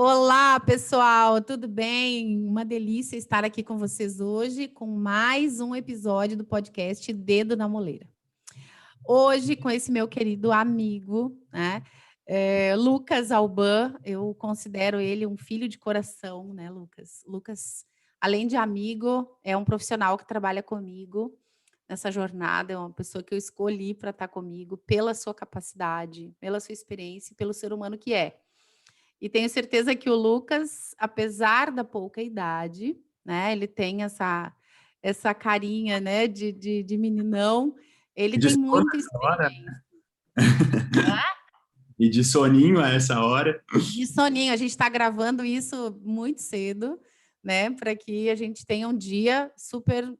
Olá, pessoal, tudo bem? Uma delícia estar aqui com vocês hoje com mais um episódio do podcast Dedo na Moleira. Hoje, com esse meu querido amigo, né, Lucas Alban, eu considero ele um filho de coração, né, Lucas? Lucas, além de amigo, é um profissional que trabalha comigo nessa jornada, é uma pessoa que eu escolhi para estar comigo pela sua capacidade, pela sua experiência e pelo ser humano que é. E tenho certeza que o Lucas, apesar da pouca idade, né, ele tem essa carinha, né, de meninão, ele De tem sono muita essa hora, experiência. e de soninho a essa hora. De soninho, a gente está gravando isso muito cedo, né, para que a gente tenha um dia super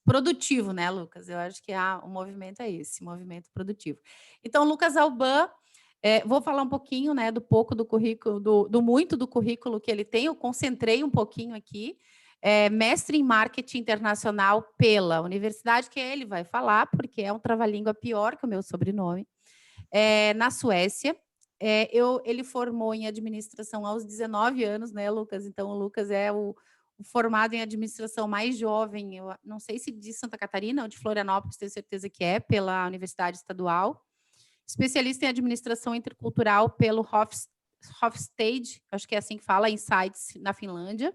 produtivo, né, Lucas? Eu acho que o movimento é esse, movimento produtivo. Então, Lucas Alban, vou falar um pouquinho, né, do pouco do currículo, do muito do currículo que ele tem. Eu concentrei um pouquinho aqui. Mestre em marketing internacional pela universidade, que ele vai falar, porque é um trava-língua pior que o meu sobrenome, na Suécia. Ele formou em administração aos 19 anos, né, Lucas? Então, o Lucas é o formado em administração mais jovem, eu não sei se de Santa Catarina ou de Florianópolis, tenho certeza que é, pela Universidade Estadual. Especialista em administração intercultural pelo Hofstede, acho que é assim que fala, Insights, na Finlândia.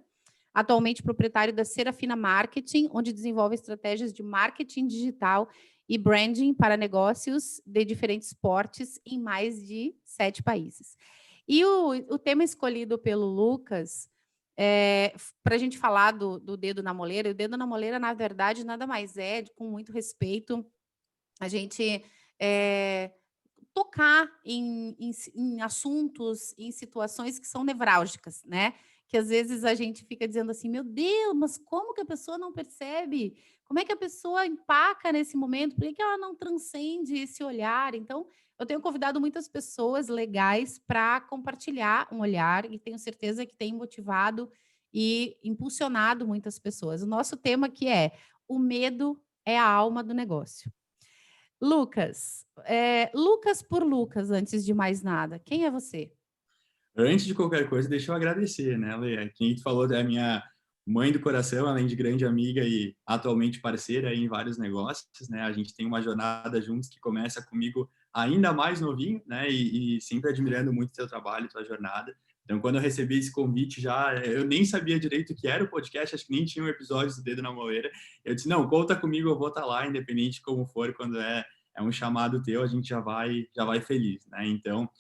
Atualmente proprietário da Serafina Marketing, onde desenvolve estratégias de marketing digital e branding para negócios de diferentes portes em mais de 7 países. E o tema escolhido pelo Lucas, para a gente falar do dedo na moleira, e o dedo na moleira, na verdade, nada mais é, com muito respeito, a gente tocar em assuntos, em situações que são nevrálgicas, né? Que às vezes a gente fica dizendo assim, meu Deus, mas como que a pessoa não percebe? Como é que a pessoa empaca nesse momento? Por que ela não transcende esse olhar? Então, eu tenho convidado muitas pessoas legais para compartilhar um olhar e tenho certeza que tem motivado e impulsionado muitas pessoas. O nosso tema aqui é: o medo é a alma do negócio. Lucas, Lucas por Lucas, antes de mais nada, quem é você? Antes de qualquer coisa, deixa eu agradecer, né, Lê? Quem tu falou é a minha mãe do coração, além de grande amiga e atualmente parceira em vários negócios, né? A gente tem uma jornada juntos que começa comigo ainda mais novinho, né? E sempre admirando muito teu trabalho, tua jornada. Então, quando eu recebi esse convite já, eu nem sabia direito o que era o podcast, acho que nem tinha um episódio do Dedo na Moleira. Eu disse, não, conta comigo, eu vou estar lá, independente de como for, quando é um chamado teu, a gente já vai feliz, né? Então,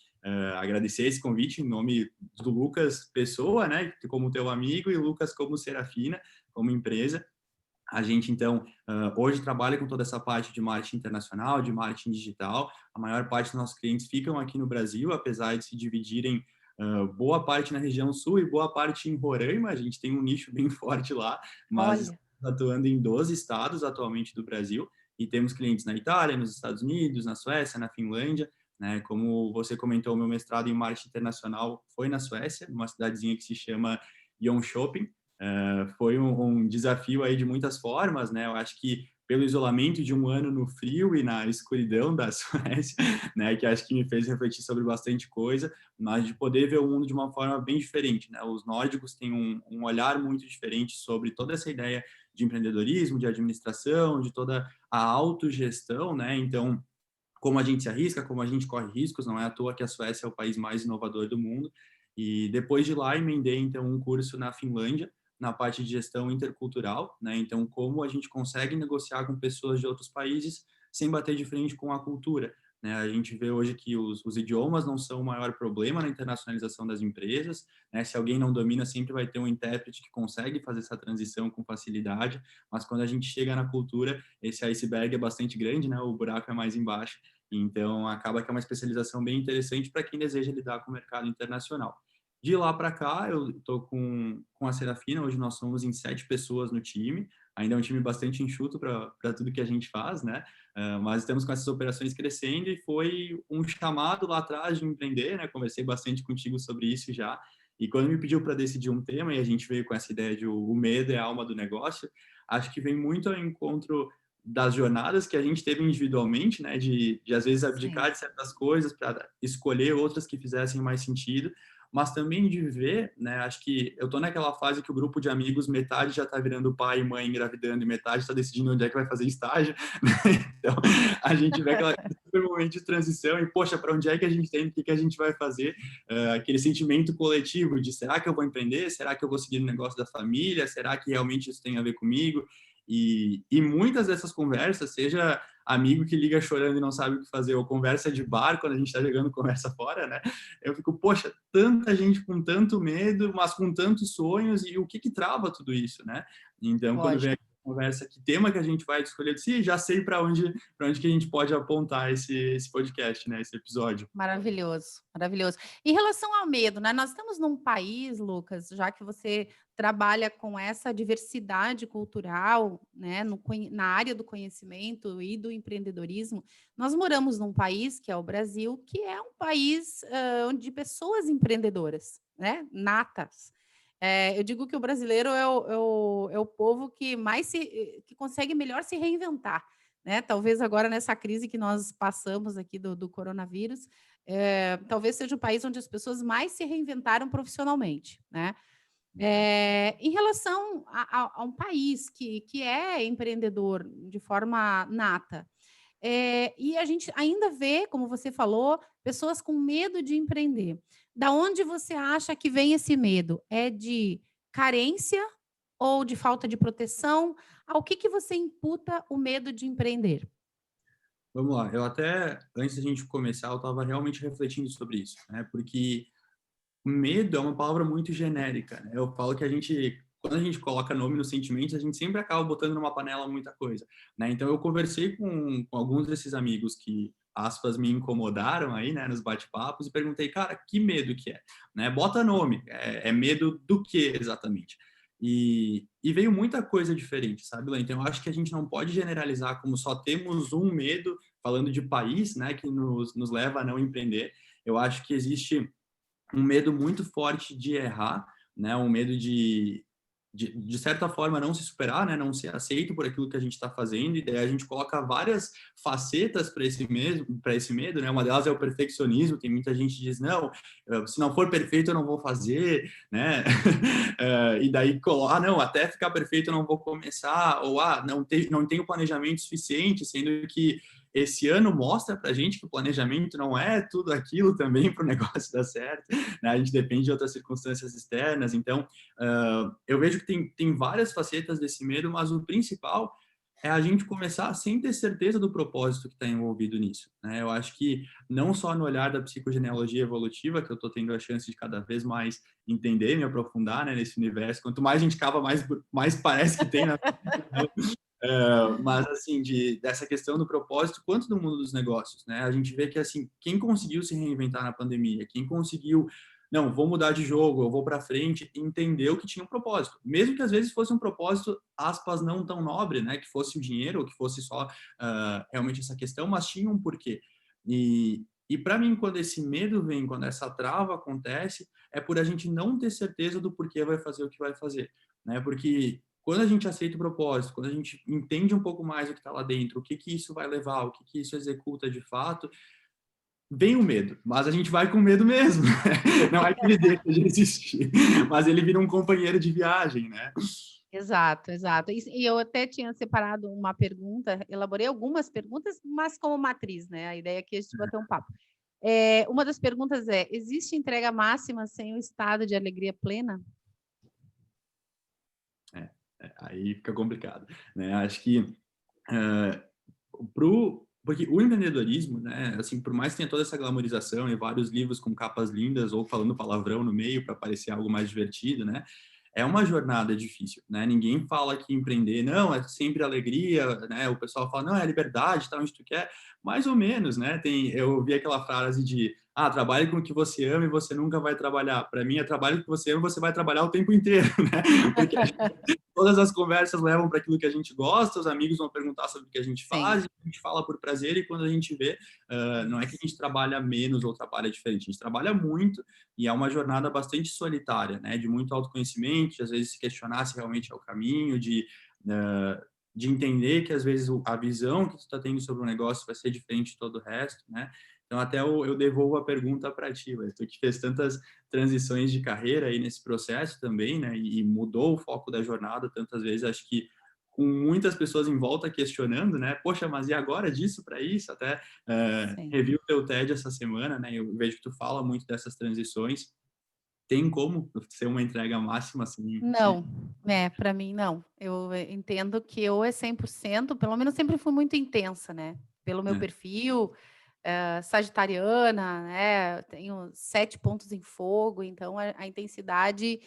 agradecer esse convite em nome do Lucas Pessoa, né, como teu amigo, e Lucas como Serafina, como empresa. A gente, então, hoje trabalha com toda essa parte de marketing internacional, de marketing digital. A maior parte dos nossos clientes ficam aqui no Brasil, apesar de se dividirem boa parte na região sul e boa parte em Roraima. A gente tem um nicho bem forte lá, mas Olha, estamos atuando em 12 estados atualmente do Brasil. E temos clientes na Itália, nos Estados Unidos, na Suécia, na Finlândia. Né? Como você comentou, meu mestrado em marketing internacional foi na Suécia, numa cidadezinha que se chama Jönköping. Foi um desafio aí de muitas formas, né? Eu acho que pelo isolamento de um ano no frio e na escuridão da Suécia, né? Que acho que me fez refletir sobre bastante coisa, mas de poder ver o mundo de uma forma bem diferente, né? Os nórdicos têm um olhar muito diferente sobre toda essa ideia de empreendedorismo, de administração, de toda a autogestão, né? Então, como a gente se arrisca, como a gente corre riscos, não é à toa que a Suécia é o país mais inovador do mundo. E depois de lá, emendei então um curso na Finlândia, na parte de gestão intercultural, né? Então, como a gente consegue negociar com pessoas de outros países sem bater de frente com a cultura, né? A gente vê hoje que os idiomas não são o maior problema na internacionalização das empresas, né? Se alguém não domina, sempre vai ter um intérprete que consegue fazer essa transição com facilidade, mas quando a gente chega na cultura, esse iceberg é bastante grande, né? O buraco é mais embaixo. Então, acaba que é uma especialização bem interessante para quem deseja lidar com o mercado internacional. De lá para cá, eu estou com a Serafina, hoje nós somos em 7 pessoas no time, ainda é um time bastante enxuto para tudo que a gente faz, né? Mas estamos com essas operações crescendo e foi um chamado lá atrás de empreender, né? Conversei bastante contigo sobre isso já. E quando me pediu para decidir um tema, e a gente veio com essa ideia de o medo é a alma do negócio, acho que vem muito ao encontro das jornadas que a gente teve individualmente, né, de às vezes abdicar sim. de certas coisas para escolher outras que fizessem mais sentido, mas também de ver, né, acho que eu tô naquela fase que o grupo de amigos, metade já tá virando pai e mãe engravidando e metade tá decidindo onde é que vai fazer estágio, né? Então, a gente vê aquela super momento de transição e, poxa, para onde é que a gente tem, o que que a gente vai fazer? Aquele sentimento coletivo de será que eu vou empreender? Será que eu vou seguir no negócio da família? Será que realmente isso tem a ver comigo? E muitas dessas conversas, seja amigo que liga chorando e não sabe o que fazer, ou conversa de bar, quando a gente está jogando conversa fora, né? Eu fico, poxa, tanta gente com tanto medo, mas com tantos sonhos, e o que que trava tudo isso, né? Então, quando vem a Lógico. conversa, que tema que a gente vai escolher, sim, já sei para onde que a gente pode apontar esse podcast, né? Esse episódio. Maravilhoso, maravilhoso. Em relação ao medo, né? Nós estamos num país, Lucas, já que você trabalha com essa diversidade cultural, né, na área do conhecimento e do empreendedorismo, nós moramos num país, que é o Brasil, que é um país de pessoas empreendedoras, né, natas. Eu digo que o brasileiro é o povo que que consegue melhor se reinventar, né? Talvez agora nessa crise que nós passamos aqui do coronavírus, talvez seja o país onde as pessoas mais se reinventaram profissionalmente, né? Em relação a um país que é empreendedor de forma nata, e a gente ainda vê, como você falou, pessoas com medo de empreender. Da onde você acha que vem esse medo? É de carência ou de falta de proteção? Ao que você imputa o medo de empreender? Vamos lá, eu até, antes da gente começar, eu estava realmente refletindo sobre isso, né? Porque medo é uma palavra muito genérica, né? Eu falo que quando a gente coloca nome nos sentimentos, a gente sempre acaba botando numa panela muita coisa, né? Então eu conversei com alguns desses amigos que, aspas, me incomodaram aí, né, nos bate-papos e perguntei, cara, que medo que é, né? Bota nome, é medo do que exatamente? E veio muita coisa diferente, sabe, Lê? Então eu acho que a gente não pode generalizar como só temos um medo, falando de país, né, que nos leva a não empreender. Eu acho que existe um medo muito forte de errar, né? Um medo de certa forma, não se superar, né? Não ser aceito por aquilo que a gente está fazendo, e daí a gente coloca várias facetas para esse medo, né? Uma delas é o perfeccionismo, tem muita gente que diz, não, se não for perfeito eu não vou fazer, né? E daí, não, até ficar perfeito eu não vou começar, ou, não tenho planejamento suficiente, sendo que esse ano mostra para a gente que o planejamento não é tudo aquilo também para o negócio dar certo, né? A gente depende de outras circunstâncias externas, então eu vejo que tem várias facetas desse medo, mas o principal é a gente começar sem ter certeza do propósito que está envolvido nisso, né? Eu acho que não só no olhar da psicogenealogia evolutiva, que eu estou tendo a chance de cada vez mais entender, me aprofundar, né, nesse universo, quanto mais a gente cava, mais parece que tem na mas assim, dessa questão do propósito, quanto do mundo dos negócios, né? A gente vê que assim, quem conseguiu se reinventar na pandemia, quem conseguiu, não, vou mudar de jogo, eu vou para frente, entendeu que tinha um propósito, mesmo que às vezes fosse um propósito, aspas, não tão nobre, né? Que fosse o dinheiro, ou que fosse só realmente essa questão, mas tinha um porquê. E para mim, quando esse medo vem, quando essa trava acontece, é por a gente não ter certeza do porquê vai fazer o que vai fazer, né? Porque quando a gente aceita o propósito, quando a gente entende um pouco mais o que está lá dentro, o que que isso vai levar, o que que isso executa de fato, vem o medo, mas a gente vai com medo mesmo. Não é que ele deixa de existir, mas ele vira um companheiro de viagem, né? Exato, exato. E eu até tinha separado uma pergunta, elaborei algumas perguntas, mas como matriz, né? A ideia aqui é a gente bater um papo. Uma das perguntas é: existe entrega máxima sem o estado de alegria plena? Aí fica complicado, né? Acho que porque o empreendedorismo, né, assim, por mais que tenha toda essa glamorização e vários livros com capas lindas ou falando palavrão no meio para parecer algo mais divertido, né, é uma jornada difícil, né? Ninguém fala que empreender, não, é sempre alegria, né? O pessoal fala, não, é liberdade, tá onde tu quer, mais ou menos, né? Eu vi aquela frase de, trabalhe com o que você ama e você nunca vai trabalhar. Para mim, é trabalho com o que você ama, você vai trabalhar o tempo inteiro, né? Porque todas as conversas levam para aquilo que a gente gosta, os amigos vão perguntar sobre o que a gente Sim. faz, a gente fala por prazer, e quando a gente vê, não é que a gente trabalha menos ou trabalha diferente, a gente trabalha muito, e é uma jornada bastante solitária, né, de muito autoconhecimento, de às vezes se questionar se realmente é o caminho, de entender que às vezes a visão que tu está tendo sobre o negócio vai ser diferente de todo o resto, né? Então, até eu devolvo a pergunta para ti, tu que fez tantas transições de carreira aí nesse processo também, né, e mudou o foco da jornada tantas vezes, acho que com muitas pessoas em volta questionando, né, poxa, mas e agora disso para isso? Até Sim. revi o teu TED essa semana, né, eu vejo que tu fala muito dessas transições. Tem como ser uma entrega máxima, assim, se Não, para mim não. Eu entendo que ou é 100%, pelo menos sempre fui muito intensa, né, pelo meu é, perfil, sagitariana, né, tenho 7 pontos em fogo, então a intensidade,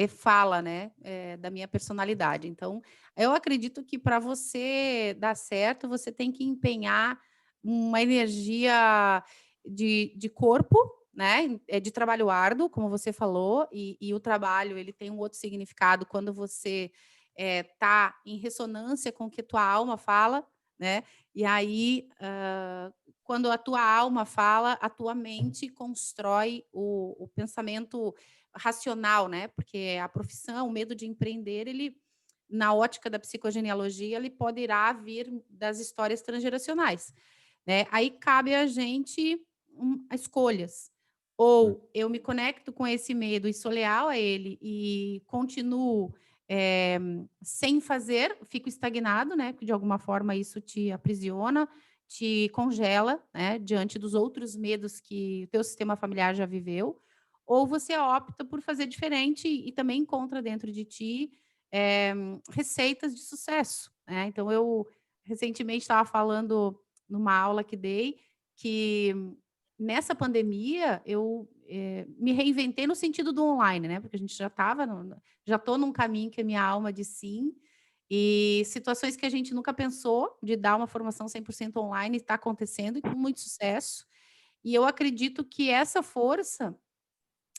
fala, né, da minha personalidade. Então, eu acredito que para você dar certo, você tem que empenhar uma energia de corpo, né, de trabalho árduo, como você falou, e o trabalho ele tem um outro significado quando você, tá em ressonância com o que tua alma fala, né, e aí, quando a tua alma fala, a tua mente constrói o pensamento racional, né, porque a profissão, o medo de empreender, ele, na ótica da psicogenealogia, ele poderá vir das histórias transgeracionais, né. Aí cabe a gente, a escolhas. Ou eu me conecto com esse medo e sou leal a ele e continuo, eh, sem fazer, fico estagnado, né, porque de alguma forma isso te aprisiona, te congela, né, diante dos outros medos que o teu sistema familiar já viveu, ou você opta por fazer diferente e também encontra dentro de ti, eh, receitas de sucesso, né. Então eu recentemente estava falando numa aula que dei, que nessa pandemia eu, me reinventei no sentido do online, né, porque a gente já estou num caminho que a minha alma diz sim, e situações que a gente nunca pensou de dar uma formação 100% online está acontecendo e com muito sucesso. E eu acredito que essa força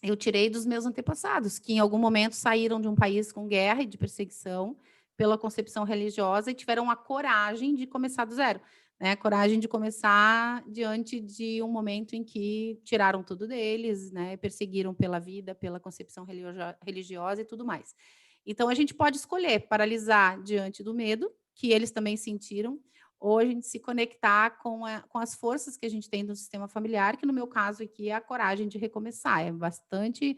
eu tirei dos meus antepassados, que em algum momento saíram de um país com guerra e de perseguição pela concepção religiosa e tiveram a coragem de começar do zero, né, coragem de começar diante de um momento em que tiraram tudo deles, né, perseguiram pela vida, pela concepção religiosa e tudo mais. Então a gente pode escolher paralisar diante do medo, que eles também sentiram, ou a gente se conectar com as forças que a gente tem do sistema familiar, que no meu caso aqui é a coragem de recomeçar, é bastante,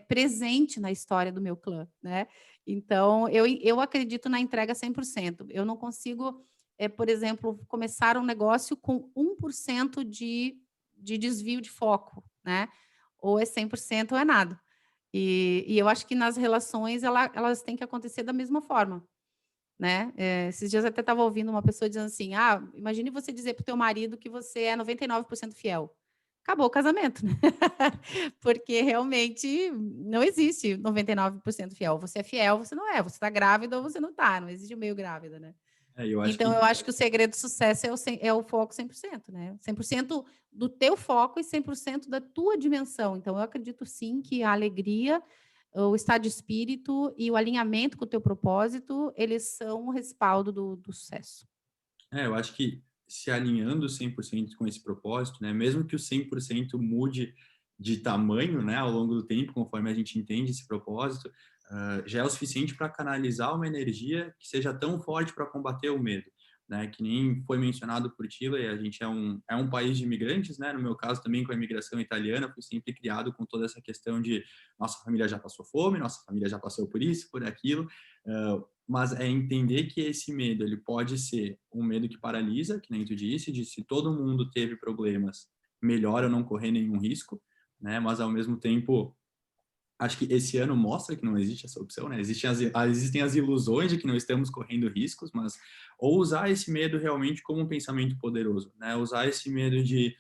presente na história do meu clã, né. Então eu acredito na entrega 100%. Eu não consigo, por exemplo, começar um negócio com 1% de desvio de foco, né, ou é 100% ou é nada. E eu acho que nas relações elas têm que acontecer da mesma forma. Né, esses dias eu até estava ouvindo uma pessoa dizendo assim: "Ah, imagine você dizer para o teu marido que você é 99% fiel". Acabou o casamento, né. Porque realmente não existe 99% fiel. Você é fiel, você não é. Você está grávida ou você não está, não existe o meio grávida, né. eu acho Então que eu acho que o segredo do sucesso é o foco 100%, né. 100% do teu foco e 100% da tua dimensão. Então eu acredito sim que a alegria, o estado de espírito e o alinhamento com o teu propósito, eles são o respaldo do sucesso. eu acho que se alinhando 100% com esse propósito, né, mesmo que o 100% mude de tamanho, né, ao longo do tempo, conforme a gente entende esse propósito, já é o suficiente para canalizar uma energia que seja tão forte para combater o medo, né, que nem foi mencionado por Tila, e a gente é um país de imigrantes, né, no meu caso também com a imigração italiana, fui sempre criado com toda essa questão de nossa família já passou fome, nossa família já passou por isso, por aquilo, mas é entender que esse medo ele pode ser um medo que paralisa, que nem tu disse, de se todo mundo teve problemas, melhor eu não correr nenhum risco, né? Mas ao mesmo tempo, acho que esse ano mostra que não existe essa opção, né? Existem as ilusões de que não estamos correndo riscos, mas ou usar esse medo realmente como um pensamento poderoso, né? Usar esse medo de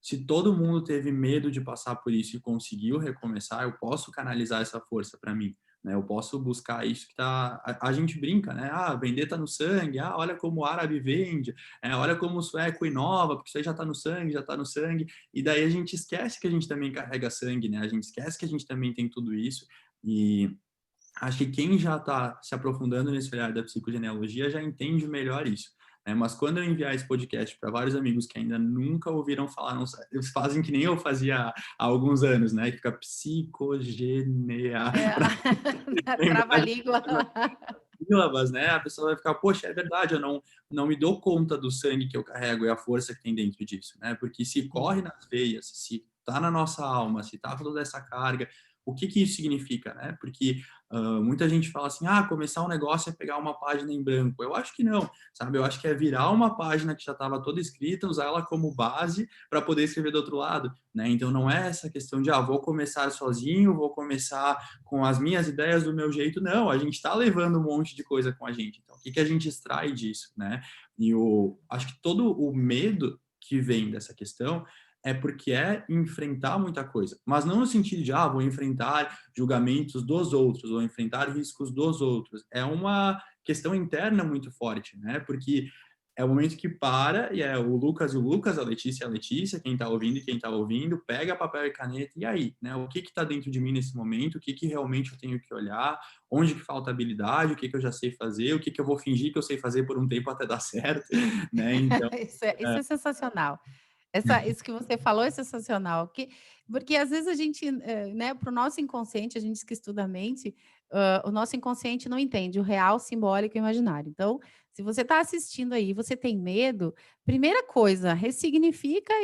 se todo mundo teve medo de passar por isso e conseguiu recomeçar, eu posso canalizar essa força para mim, né? Eu posso buscar isso que tá. A gente brinca, né? Ah, vender tá no sangue. Ah, olha como o árabe vende. Olha como o sueco inova, porque isso aí já tá no sangue, já tá no sangue. E daí a gente esquece que a gente também carrega sangue, né? A gente esquece que a gente também tem tudo isso. E acho que quem já está se aprofundando nesse olhar da psicogenealogia já entende melhor isso. Né? Mas quando eu enviar esse podcast para vários amigos que ainda nunca ouviram falar, não, eles fazem que nem eu fazia há alguns anos, né? Que fica psicogenea. É, Lembrar trava-língua. sílabas, né? A pessoa vai ficar, poxa, é verdade, eu não me dou conta do sangue que eu carrego e a força que tem dentro disso, né? Porque se corre nas veias, se tá na nossa alma, se tá toda essa carga, o que que isso significa, né? Porque muita gente fala assim, começar um negócio é pegar uma página em branco. Eu acho que não, sabe? Eu acho que é virar uma página que já estava toda escrita, usar ela como base para poder escrever do outro lado, né? Então não é essa questão de, vou começar sozinho, vou começar com as minhas ideias do meu jeito. Não, a gente está levando um monte de coisa com a gente. Então, o que que a gente extrai disso, né? E acho que todo o medo que vem dessa questão é porque é enfrentar muita coisa, mas não no sentido de, vou enfrentar julgamentos dos outros, ou enfrentar riscos dos outros. É uma questão interna muito forte, né? Porque é o momento que para, e é o Lucas e o Lucas, a Letícia, quem está ouvindo e quem está ouvindo, pega papel e caneta, e aí, né? O que está dentro de mim nesse momento? O que que realmente eu tenho que olhar? Onde que falta habilidade? O que que eu já sei fazer? O que que eu vou fingir que eu sei fazer por um tempo até dar certo, né? Então, Isso é sensacional. Isso que você falou é sensacional, porque às vezes a gente, né, para o nosso inconsciente, a gente que estuda a mente, o nosso inconsciente não entende o real, simbólico e imaginário. Então, se você está assistindo aí, você tem medo, primeira coisa, ressignifica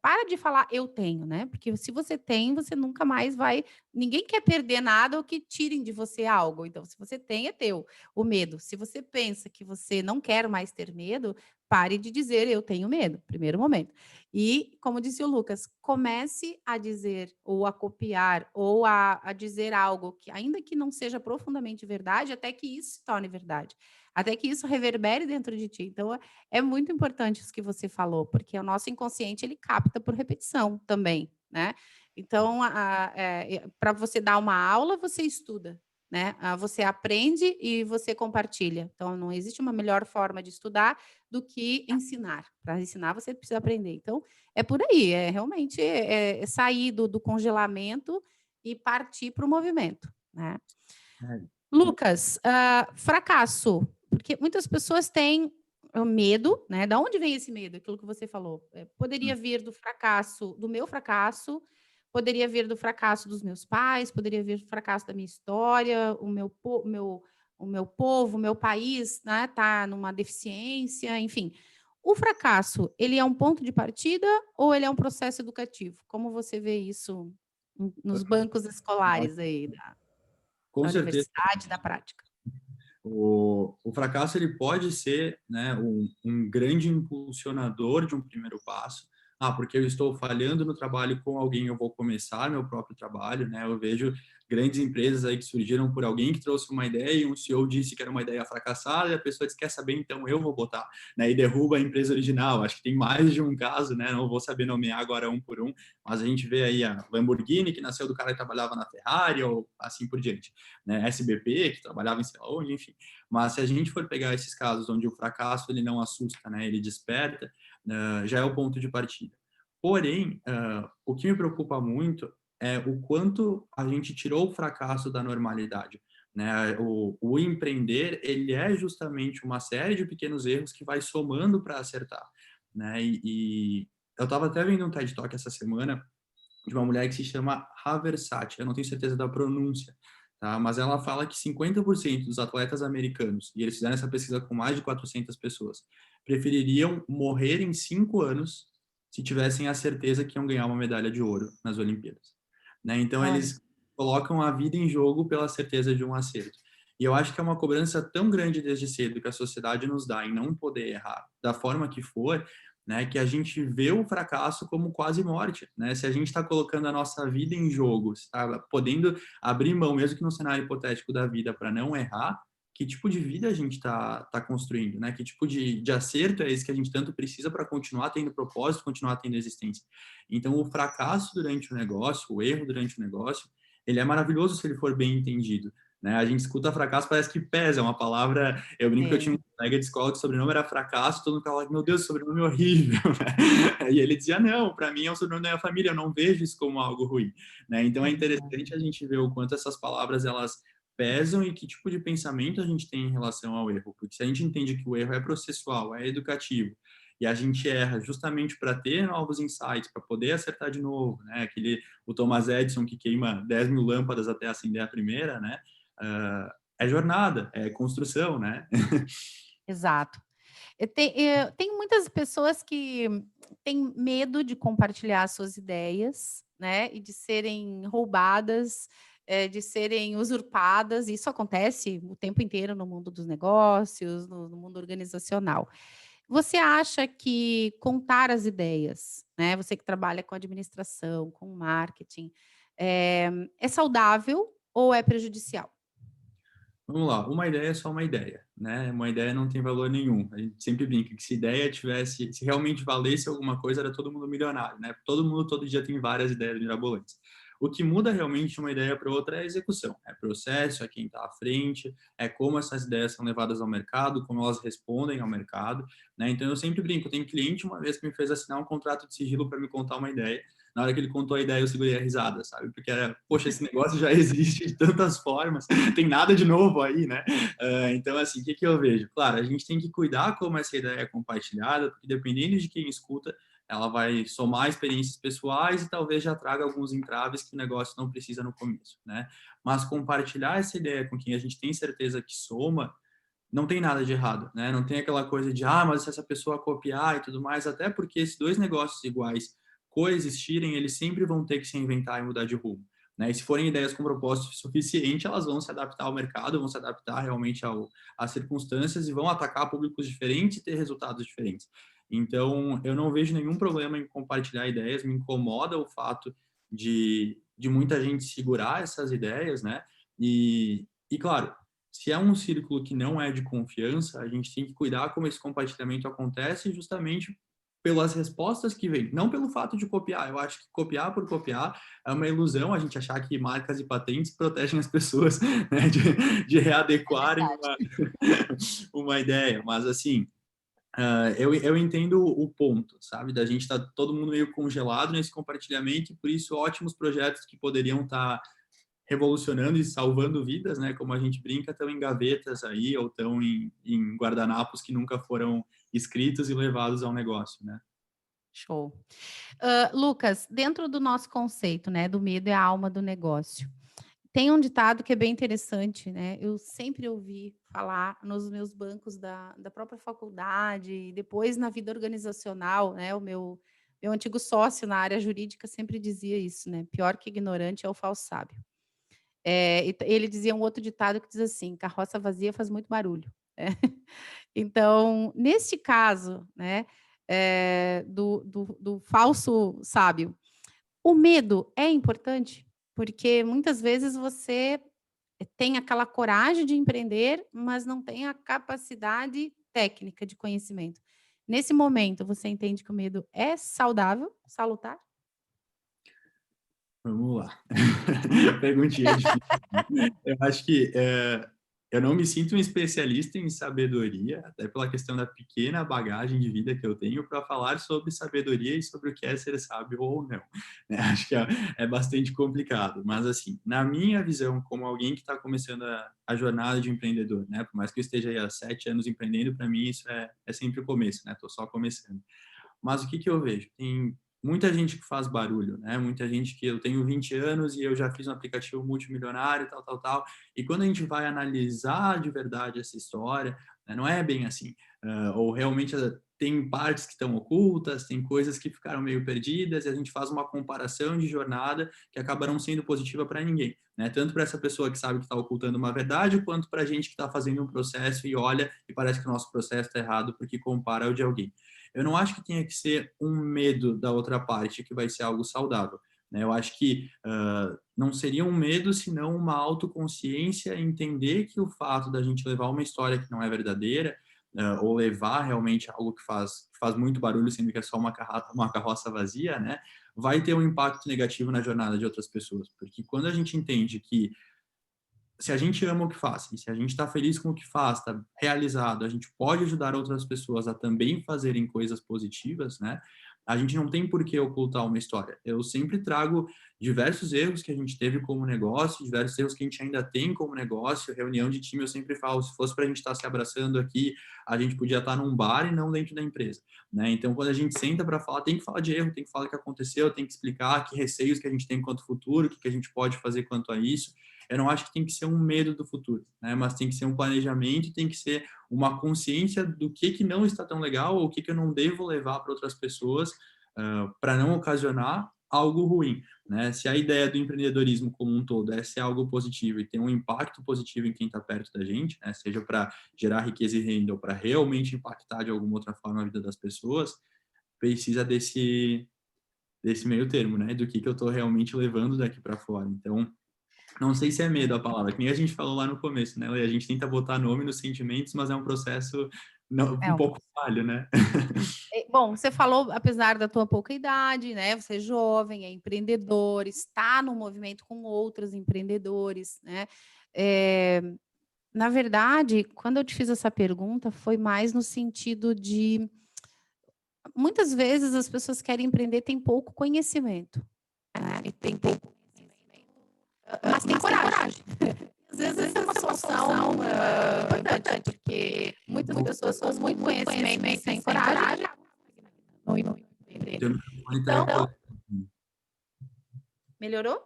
para de falar eu tenho, né? Porque se você tem, você nunca mais vai. Ninguém quer perder nada ou que tirem de você algo. Então, se você tem, é teu o medo. Se você pensa que você não quer mais ter medo, pare de dizer eu tenho medo, primeiro momento. E, como disse o Lucas, comece a dizer, ou a copiar, ou a dizer algo que, ainda que não seja profundamente verdade, até que isso se torne verdade, até que isso reverbere dentro de ti. Então, é muito importante isso que você falou, porque o nosso inconsciente ele capta por repetição também, né? Então, para você dar uma aula, você estuda, né? Você aprende e você compartilha. Então, não existe uma melhor forma de estudar do que ensinar. Para ensinar, você precisa aprender. Então, é por aí, é realmente sair do congelamento e partir para o movimento, né? Lucas, fracasso, porque muitas pessoas têm medo, né? Da onde vem esse medo? Aquilo que você falou. Poderia vir do fracasso, do meu fracasso, poderia vir do fracasso dos meus pais, poderia vir do fracasso da minha história, o meu povo, o meu país, né? Tá numa deficiência, enfim. O fracasso, ele é um ponto de partida ou ele é um processo educativo? Como você vê isso nos bancos escolares aí com da certeza. universidade, da prática? O fracasso ele pode ser, né, um grande impulsionador de um primeiro passo. Porque eu estou falhando no trabalho com alguém, eu vou começar meu próprio trabalho, né? Eu vejo grandes empresas aí que surgiram por alguém que trouxe uma ideia e um CEO disse que era uma ideia fracassada e a pessoa disse, quer saber, então eu vou botar, né? E derruba a empresa original. Acho que tem mais de um caso, né? Não vou saber nomear agora um por um, mas a gente vê aí a Lamborghini, que nasceu do cara que trabalhava na Ferrari ou assim por diante, né? SBP, que trabalhava em sei lá onde, enfim. Mas se a gente for pegar esses casos onde o fracasso ele não assusta, né? Ele desperta, já é o ponto de partida. Porém, o que me preocupa muito é o quanto a gente tirou o fracasso da normalidade, né? O empreender, ele é justamente uma série de pequenos erros que vai somando para acertar, né? E eu estava até vendo um TED Talk essa semana de uma mulher que se chama Haversat, eu não tenho certeza da pronúncia, tá? Mas ela fala que 50% dos atletas americanos, e eles fizeram essa pesquisa com mais de 400 pessoas, prefeririam morrer em 5 anos se tivessem a certeza que iam ganhar uma medalha de ouro nas Olimpíadas, né? Então Olha, eles colocam a vida em jogo pela certeza de um acerto. E eu acho que é uma cobrança tão grande desde cedo que a sociedade nos dá em não poder errar da forma que for, né, que a gente vê o fracasso como quase morte, né? Se a gente está colocando a nossa vida em jogo, está podendo abrir mão, mesmo que no cenário hipotético da vida, para não errar, que tipo de vida a gente está construindo, né? Que tipo de acerto é esse que a gente tanto precisa para continuar tendo propósito, continuar tendo existência? Então, o fracasso durante o negócio, o erro durante o negócio, ele é maravilhoso se ele for bem entendido, né? A gente escuta fracasso, parece que pesa, é uma palavra. Eu brinco que eu tinha um colega de escola que o sobrenome era fracasso, todo mundo falava, meu Deus, sobrenome horrível, né? E ele dizia, não, para mim é um sobrenome da minha família, eu não vejo isso como algo ruim, né? Então é interessante a gente ver o quanto essas palavras, elas pesam e que tipo de pensamento a gente tem em relação ao erro, porque se a gente entende que o erro é processual, é educativo, e a gente erra justamente para ter novos insights, para poder acertar de novo, né? O Thomas Edison que queima 10 mil lâmpadas até acender a primeira, né? é jornada, é construção, né? Exato. Tem muitas pessoas que têm medo de compartilhar suas ideias, né, e de serem roubadas, de serem usurpadas. Isso acontece o tempo inteiro no mundo dos negócios, no mundo organizacional. Você acha que contar as ideias, né, você que trabalha com administração, com marketing, é saudável ou é prejudicial? Vamos lá, uma ideia é só uma ideia, né? Uma ideia não tem valor nenhum. A gente sempre brinca que se ideia tivesse, se realmente valesse alguma coisa, era todo mundo milionário, né? Todo mundo todo dia tem várias ideias mirabolantes. O que muda realmente de uma ideia para outra é a execução, é processo, é quem está à frente, é como essas ideias são levadas ao mercado, como elas respondem ao mercado, né? Então eu sempre brinco, tem cliente uma vez que me fez assinar um contrato de sigilo para me contar uma ideia. Na hora que ele contou a ideia, eu segurei a risada, sabe? Porque era, poxa, esse negócio já existe de tantas formas, tem nada de novo aí, né? Então, assim, o que eu vejo? Claro, a gente tem que cuidar como essa ideia é compartilhada, porque dependendo de quem escuta, ela vai somar experiências pessoais e talvez já traga alguns entraves que o negócio não precisa no começo, né? Mas compartilhar essa ideia com quem a gente tem certeza que soma, não tem nada de errado, né? Não tem aquela coisa de, mas se essa pessoa copiar e tudo mais, até porque se dois negócios iguais coexistirem, eles sempre vão ter que se inventar e mudar de rumo, né? E se forem ideias com propósito suficiente, elas vão se adaptar ao mercado, vão se adaptar realmente às circunstâncias e vão atacar públicos diferentes e ter resultados diferentes. Então, eu não vejo nenhum problema em compartilhar ideias, me incomoda o fato de muita gente segurar essas ideias, né? E claro, se é um círculo que não é de confiança, a gente tem que cuidar como esse compartilhamento acontece justamente pelas respostas que vêm, não pelo fato de copiar. Eu acho que copiar por copiar é uma ilusão, a gente achar que marcas e patentes protegem as pessoas, né, de É readequarem verdade. uma ideia. Mas, assim, eu entendo o ponto, sabe? Da gente estar todo mundo meio congelado nesse compartilhamento e, por isso, ótimos projetos que poderiam estar revolucionando e salvando vidas, né? Como a gente brinca, estão em gavetas aí ou estão em guardanapos que nunca foram escritos e levados ao negócio, né? Show. Lucas, dentro do nosso conceito, né, do medo é a alma do negócio. Tem um ditado que é bem interessante, né? Eu sempre ouvi falar nos meus bancos da própria faculdade, e depois na vida organizacional, né? O meu antigo sócio na área jurídica sempre dizia isso, né? Pior que ignorante é o falso sábio. Ele dizia um outro ditado que diz assim: carroça vazia faz muito barulho. Né? Então, neste caso, né, do falso sábio, o medo é importante, porque muitas vezes você tem aquela coragem de empreender, mas não tem a capacidade técnica de conhecimento. Nesse momento, você entende que o medo é saudável, salutar? Vamos lá. Perguntinha difícil. Eu acho que eu não me sinto um especialista em sabedoria, até pela questão da pequena bagagem de vida que eu tenho para falar sobre sabedoria e sobre o que é ser sábio ou não. Né? Acho que é bastante complicado, mas assim, na minha visão, como alguém que está começando a jornada de empreendedor, né? Por mais que eu esteja aí há 7 anos empreendendo, para mim isso é sempre o começo, né? Estou só começando. Mas o que eu vejo? Tem muita gente que faz barulho, né? Muita gente que eu tenho 20 anos e eu já fiz um aplicativo multimilionário, tal, tal, tal. E quando a gente vai analisar de verdade essa história, né, não é bem assim. Ou realmente tem partes que estão ocultas, tem coisas que ficaram meio perdidas e a gente faz uma comparação de jornada que acaba não sendo positiva para ninguém, né? Tanto para essa pessoa que sabe que está ocultando uma verdade, quanto para a gente que está fazendo um processo e olha e parece que o nosso processo está errado porque compara ao de alguém. Eu não acho que tenha que ser um medo da outra parte que vai ser algo saudável. Né? Eu acho que não seria um medo, senão uma autoconsciência, entender que o fato da gente levar uma história que não é verdadeira, ou levar realmente algo que faz muito barulho, sendo que é só uma carroça vazia, né? Vai ter um impacto negativo na jornada de outras pessoas. Porque quando a gente entende que se a gente ama o que faz, e se a gente está feliz com o que faz, está realizado, a gente pode ajudar outras pessoas a também fazerem coisas positivas, né? A gente não tem por que ocultar uma história. Eu sempre trago diversos erros que a gente teve como negócio, diversos erros que a gente ainda tem como negócio. Reunião de time, eu sempre falo, se fosse para a gente estar se abraçando aqui, a gente podia estar num bar e não dentro da empresa, né? Então, quando a gente senta para falar, tem que falar de erro, tem que falar o que aconteceu, tem que explicar que receios que a gente tem quanto ao futuro, o que a gente pode fazer quanto a isso. Eu não acho que tem que ser um medo do futuro, né? Mas tem que ser um planejamento, tem que ser uma consciência do que não está tão legal, ou o que eu não devo levar para outras pessoas, para não ocasionar algo ruim, né? Se a ideia do empreendedorismo como um todo é ser algo positivo e ter um impacto positivo em quem está perto da gente, né? Seja para gerar riqueza e renda ou para realmente impactar de alguma outra forma a vida das pessoas, precisa desse meio termo, né? Do que eu estou realmente levando daqui para fora. Então, não sei se é medo a palavra, que nem a gente falou lá no começo, né? A gente tenta botar nome nos sentimentos, mas é um processo É, um pouco falho, né? bom, você falou, apesar da tua pouca idade, né? Você é jovem, é empreendedor, está no movimento com outros empreendedores, né? É, na verdade, quando eu te fiz essa pergunta, foi mais no sentido de muitas vezes as pessoas querem empreender, têm pouco conhecimento, né? E tem pouco conhecimento, mas tem coragem. Às vezes essa é uma solução importante, porque muitas pessoas com muito conhecimento e sem coragem não empreender. Teu microfone tá Então, ecoando. melhorou?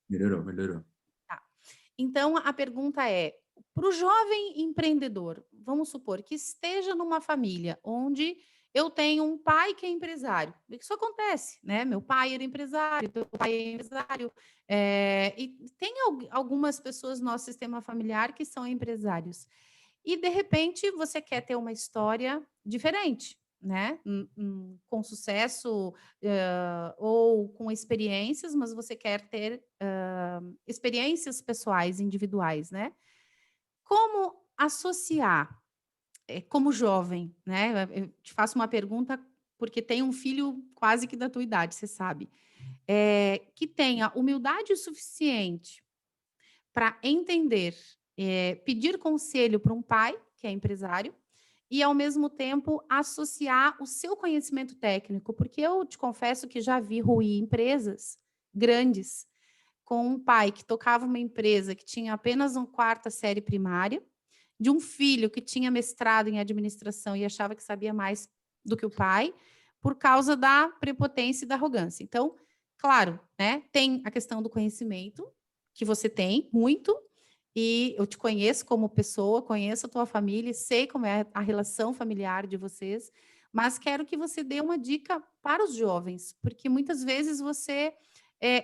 Melhorou. Tá. Então, a pergunta é, para o jovem empreendedor, vamos supor que esteja numa família onde eu tenho um pai que é empresário. Isso acontece, né? Meu pai era empresário, meu pai é empresário. E tem algumas pessoas no nosso sistema familiar que são empresários. E, de repente, você quer ter uma história diferente, né? Com sucesso ou com experiências, mas você quer ter experiências pessoais, individuais, né? Como associar, como jovem, né? Eu te faço uma pergunta porque tem um filho quase que da tua idade, você sabe, que tenha humildade o suficiente para entender, pedir conselho para um pai que é empresário e, ao mesmo tempo, associar o seu conhecimento técnico, porque eu te confesso que já vi ruir empresas grandes com um pai que tocava uma empresa que tinha apenas uma quarta série primária, de um filho que tinha mestrado em administração e achava que sabia mais do que o pai, por causa da prepotência e da arrogância. Então, claro, né, tem a questão do conhecimento, que você tem muito, e eu te conheço como pessoa, conheço a tua família, sei como é a relação familiar de vocês, mas quero que você dê uma dica para os jovens, porque muitas vezes você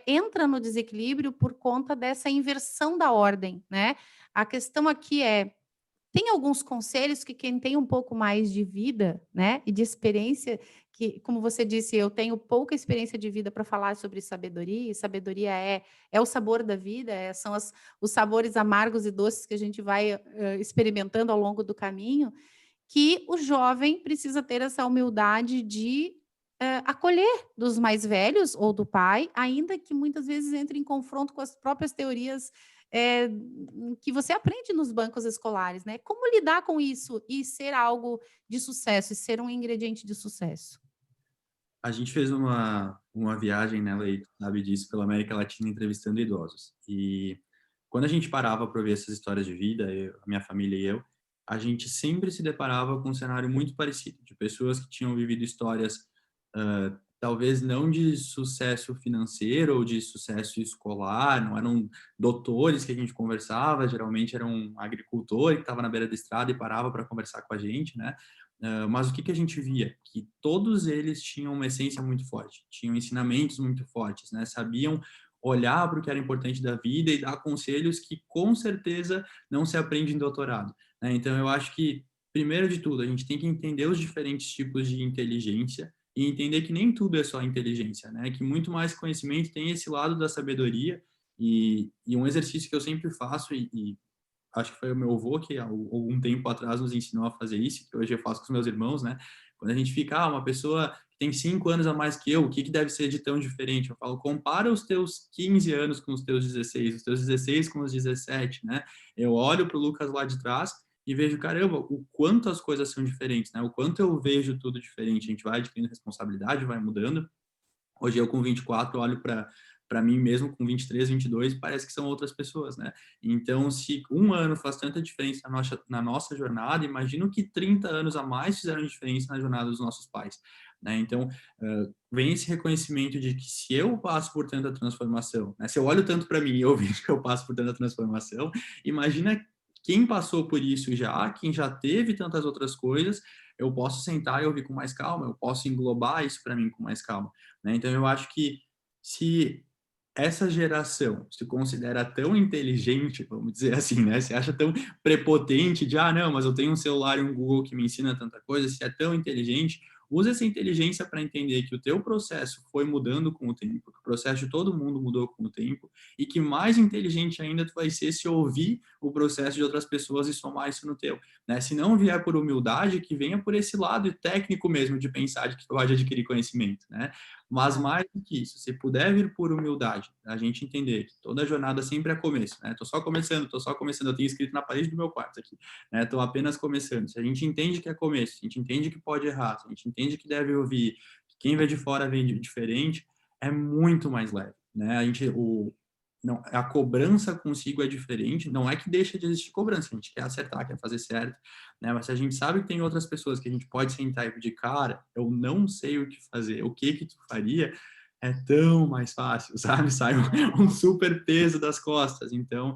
entra no desequilíbrio por conta dessa inversão da ordem, né? A questão aqui é, tem alguns conselhos que quem tem um pouco mais de vida, né, e de experiência, que, como você disse, eu tenho pouca experiência de vida para falar sobre sabedoria, e sabedoria é o sabor da vida, são os sabores amargos e doces que a gente vai experimentando ao longo do caminho, que o jovem precisa ter essa humildade de acolher dos mais velhos ou do pai, ainda que muitas vezes entre em confronto com as próprias teorias é, que você aprende nos bancos escolares, né? Como lidar com isso e ser algo de sucesso, e ser um ingrediente de sucesso? A gente fez uma viagem, né, Lei, tu sabe disso, pela América Latina entrevistando idosos. E quando a gente parava para ver essas histórias de vida, a minha família e eu, a gente sempre se deparava com um cenário muito parecido, de pessoas que tinham vivido histórias, talvez não de sucesso financeiro ou de sucesso escolar, não eram doutores que a gente conversava, geralmente era um agricultor que estava na beira da estrada e parava para conversar com a gente, né? Mas o que a gente via? Que todos eles tinham uma essência muito forte, tinham ensinamentos muito fortes, né? Sabiam olhar para o que era importante da vida e dar conselhos que com certeza não se aprende em doutorado, né? Então eu acho que, primeiro de tudo, a gente tem que entender os diferentes tipos de inteligência e entender que nem tudo é só inteligência, né? Que muito mais conhecimento tem esse lado da sabedoria e um exercício que eu sempre faço e acho que foi o meu avô que há algum tempo atrás nos ensinou a fazer isso, que hoje eu faço com os meus irmãos, né? Quando a gente fica, uma pessoa que tem 5 anos a mais que eu, o que deve ser de tão diferente? Eu falo, compara os teus 15 anos com os teus 16, os teus 16 com os 17, né? Eu olho para o Lucas lá de trás e vejo, caramba, o quanto as coisas são diferentes, né? O quanto eu vejo tudo diferente. A gente vai adquirindo responsabilidade, vai mudando. Hoje eu com 24 olho para para mim mesmo com 23, 22, parece que são outras pessoas, né? Então, se um ano faz tanta diferença na nossa jornada, imagino que 30 anos a mais fizeram diferença na jornada dos nossos pais, né? Então, vem esse reconhecimento de que se eu passo por tanta transformação, né? Se eu olho tanto para mim e eu vejo que eu passo por tanta transformação, imagina quem passou por isso já, quem já teve tantas outras coisas, eu posso sentar e ouvir com mais calma, eu posso englobar isso para mim com mais calma, né? Então, eu acho que se essa geração se considera tão inteligente, vamos dizer assim, né? Se acha tão prepotente de, não, mas eu tenho um celular e um Google que me ensina tanta coisa, se é tão inteligente, usa essa inteligência para entender que o teu processo foi mudando com o tempo, que o processo de todo mundo mudou com o tempo, e que mais inteligente ainda tu vai ser se ouvir o processo de outras pessoas e somar isso no teu, né? Se não vier por humildade, que venha por esse lado técnico mesmo de pensar de que tu pode adquirir conhecimento, né? Mas mais do que isso, se puder vir por humildade, a gente entender que toda jornada sempre é começo, né? Tô só começando, eu tenho escrito na parede do meu quarto aqui, né? Tô apenas começando. Se a gente entende que é começo, se a gente entende que pode errar, se a gente entende que deve ouvir, que quem vem de fora vem diferente, é muito mais leve, né? Não, a cobrança consigo é diferente, não é que deixa de existir cobrança, a gente quer acertar, quer fazer certo, né? Mas se a gente sabe que tem outras pessoas que a gente pode sentar e pedir, cara, eu não sei o que fazer, o que tu faria? É tão mais fácil, sabe? Sai um super peso das costas. Então,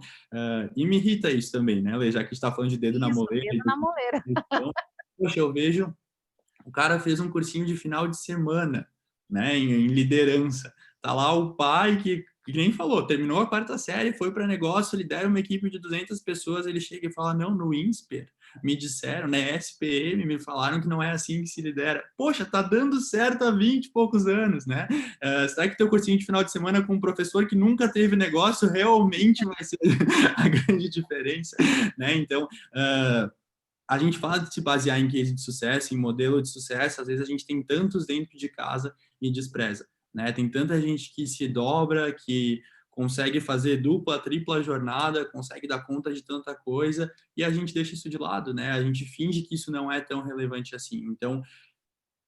e me irrita isso também, né, Lê? Já que a gente está falando de dedo na Isso, moleira. dedo na moleira. Então, poxa, eu vejo o cara fez um cursinho de final de semana, né, em liderança. Tá lá o pai que nem falou, terminou a quarta série, foi para negócio, lidera uma equipe de 200 pessoas, ele chega e fala, não, no INSPER, me disseram, né, SPM, me falaram que não é assim que se lidera. Poxa, tá dando certo há 20 e poucos anos, né? Será que teu cursinho de final de semana com um professor que nunca teve negócio realmente vai ser a grande diferença, né? Então, a gente fala de se basear em case de sucesso, em modelo de sucesso, às vezes a gente tem tantos dentro de casa e despreza, né? Tem tanta gente que se dobra, que consegue fazer dupla, tripla jornada, consegue dar conta de tanta coisa, e a gente deixa isso de lado, né? A gente finge que isso não é tão relevante assim. Então,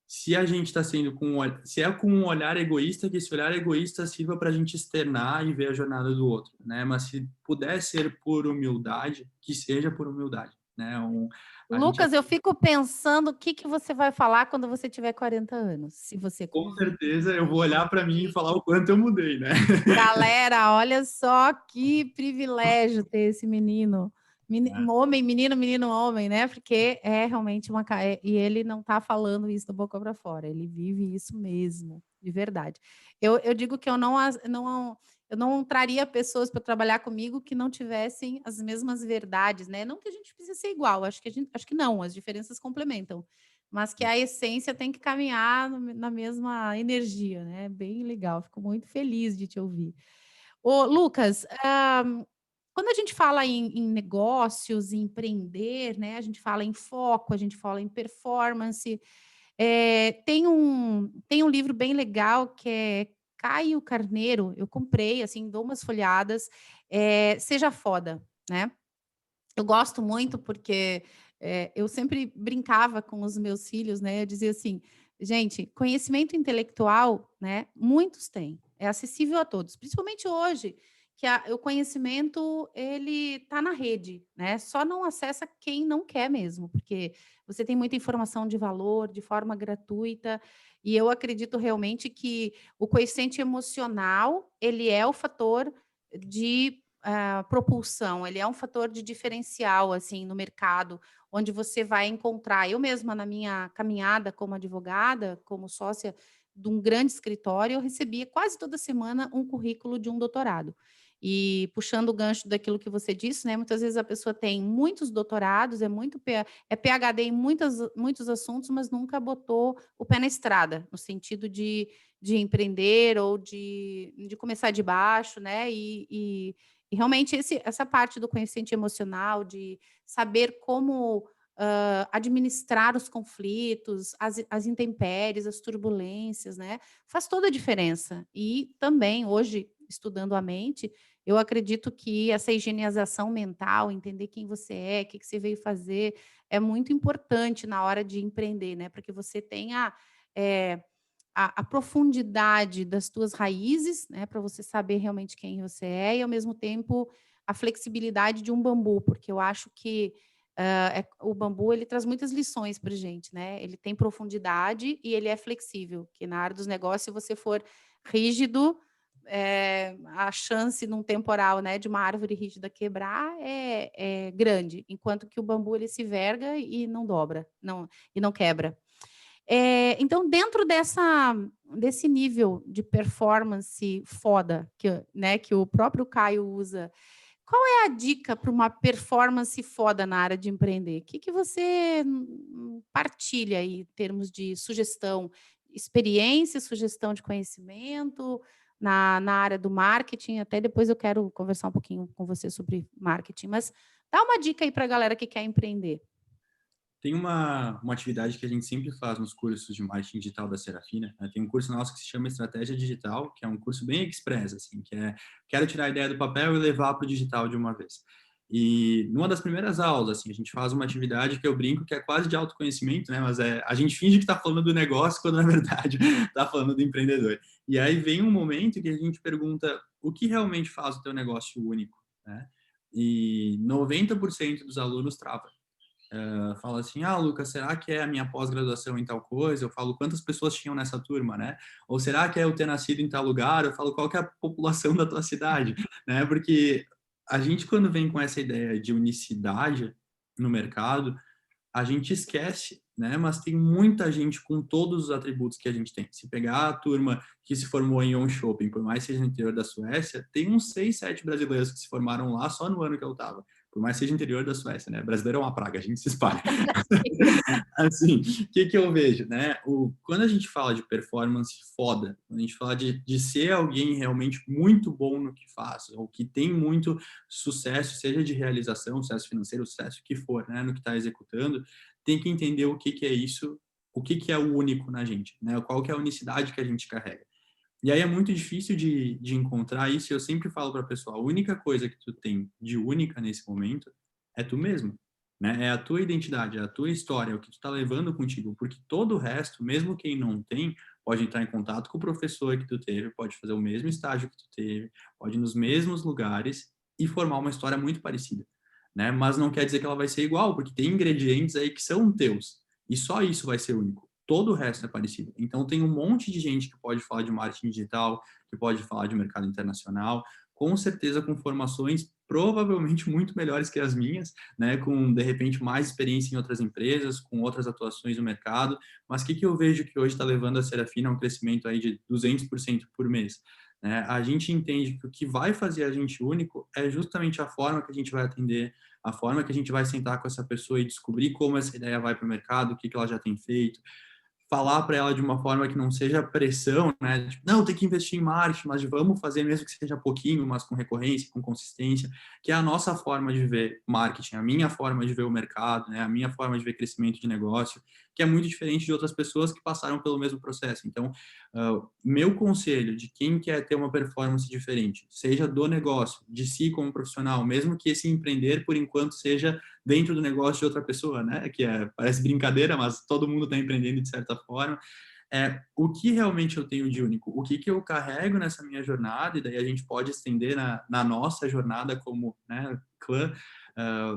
se a gente está sendo se é com um olhar egoísta, que esse olhar egoísta sirva para a gente externar e ver a jornada do outro, né? Mas se puder ser por humildade, que seja por humildade, né? A gente Lucas, eu fico pensando o que você vai falar quando você tiver 40 anos, se você com conseguir. certeza eu vou olhar para mim e falar o quanto eu mudei, né? Galera, olha só que privilégio ter esse menino. Homem, menino, menino, homem, né? Porque é realmente uma. E ele não está falando isso da boca para fora, ele vive isso mesmo, de verdade. Eu digo que eu não traria pessoas para trabalhar comigo que não tivessem as mesmas verdades, né? Não que a gente precisa ser igual, acho que não, as diferenças complementam, mas que a essência tem que caminhar na mesma energia, né? Bem legal, fico muito feliz de te ouvir. Ô, Lucas, quando a gente fala em negócios, em empreender, né? A gente fala em foco, a gente fala em performance. Tem um livro bem legal que é Caio Carneiro, eu comprei, assim, dou umas folhadas, Seja Foda, né? Eu gosto muito porque eu sempre brincava com os meus filhos, né? Eu dizia assim, gente, conhecimento intelectual, né? Muitos têm, é acessível a todos, principalmente hoje, que o conhecimento ele está na rede, né? Só não acessa quem não quer mesmo, porque você tem muita informação de valor, de forma gratuita, e eu acredito realmente que o coeficiente emocional ele é o fator de propulsão, ele é um fator de diferencial assim no mercado, onde você vai encontrar. Eu mesma, na minha caminhada como advogada, como sócia de um grande escritório, eu recebia quase toda semana um currículo de um doutorado. E puxando o gancho daquilo que você disse, né? Muitas vezes a pessoa tem muitos doutorados, é PhD em muitos assuntos, mas nunca botou o pé na estrada, no sentido de empreender ou de começar de baixo, né? E realmente essa parte do conhecimento emocional, de saber como administrar os conflitos, as intempéries, as turbulências, né? Faz toda a diferença. E também, hoje, estudando a mente, eu acredito que essa higienização mental, entender quem você é, o que você veio fazer, é muito importante na hora de empreender, né? Para que você tenha a profundidade das tuas raízes, né, para você saber realmente quem você é, e ao mesmo tempo a flexibilidade de um bambu, porque eu acho que o bambu ele traz muitas lições para gente, né? Ele tem profundidade e ele é flexível, que na área dos negócios, se você for rígido, a chance num temporal, né, de uma árvore rígida quebrar é grande, enquanto que o bambu ele se verga e não dobra, não quebra. Então, dentro desse nível de performance foda né, que o próprio Caio usa, qual é a dica para uma performance foda na área de empreender? O que você partilha aí em termos de sugestão, experiência, sugestão de conhecimento na área do marketing? Até depois eu quero conversar um pouquinho com você sobre marketing, mas dá uma dica aí para a galera que quer empreender. Tem uma atividade que a gente sempre faz nos cursos de marketing digital da Serafina, né? Tem um curso nosso que se chama Estratégia Digital, que é um curso bem express, assim, que é quero tirar a ideia do papel e levar para o digital de uma vez. E numa das primeiras aulas, assim, a gente faz uma atividade que eu brinco que é quase de autoconhecimento, né? Mas a gente finge que está falando do negócio quando na verdade está falando do empreendedor. E aí vem um momento que a gente pergunta o que realmente faz o teu negócio único, né? E 90% dos alunos travam. Fala assim, Lucas, será que é a minha pós-graduação em tal coisa? Eu falo, quantas pessoas tinham nessa turma, né? Ou será que é eu ter nascido em tal lugar? Eu falo, qual que é a população da tua cidade, né? Porque a gente, quando vem com essa ideia de unicidade no mercado, a gente esquece, né? Mas tem muita gente com todos os atributos que a gente tem. Se pegar a turma que se formou em Jönköping, por mais que seja no interior da Suécia, tem uns 6, 7 brasileiros que se formaram lá só no ano que eu estava. Por mais que seja interior da Suécia, né? Brasileiro é uma praga, a gente se espalha. Assim, o que eu vejo, né? Quando a gente fala de performance foda, quando a gente fala de ser alguém realmente muito bom no que faz, ou que tem muito sucesso, seja de realização, sucesso financeiro, sucesso que for, né? No que está executando, tem que entender o que é isso, o que é o único na gente, né? Qual que é a unicidade que a gente carrega. E aí é muito difícil de encontrar isso, e eu sempre falo para a pessoa, a única coisa que tu tem de única nesse momento é tu mesmo, né? É a tua identidade, é a tua história, é o que tu está levando contigo, porque todo o resto, mesmo quem não tem, pode entrar em contato com o professor que tu teve, pode fazer o mesmo estágio que tu teve, pode ir nos mesmos lugares e formar uma história muito parecida, né? Mas não quer dizer que ela vai ser igual, porque tem ingredientes aí que são teus, e só isso vai ser único. Todo o resto é parecido. Então, tem um monte de gente que pode falar de marketing digital, que pode falar de mercado internacional, com certeza com formações provavelmente muito melhores que as minhas, né, com, de repente, mais experiência em outras empresas, com outras atuações no mercado, mas o que eu vejo que hoje está levando a Serafina a um crescimento aí de 200% por mês? Né? A gente entende que o que vai fazer a gente único é justamente a forma que a gente vai atender, a forma que a gente vai sentar com essa pessoa e descobrir como essa ideia vai para o mercado, o que ela já tem feito, falar para ela de uma forma que não seja pressão, né? Tipo, não, tem que investir em marketing, mas vamos fazer mesmo que seja pouquinho, mas com recorrência, com consistência, que é a nossa forma de ver marketing, a minha forma de ver o mercado, né? A minha forma de ver crescimento de negócio, que é muito diferente de outras pessoas que passaram pelo mesmo processo. Então, meu conselho de quem quer ter uma performance diferente, seja do negócio, de si como profissional, mesmo que esse empreender, por enquanto, seja dentro do negócio de outra pessoa, né? Que parece brincadeira, mas todo mundo está empreendendo de certa forma. O que realmente eu tenho de único? O que eu carrego nessa minha jornada? E daí a gente pode estender na nossa jornada como, né, clã,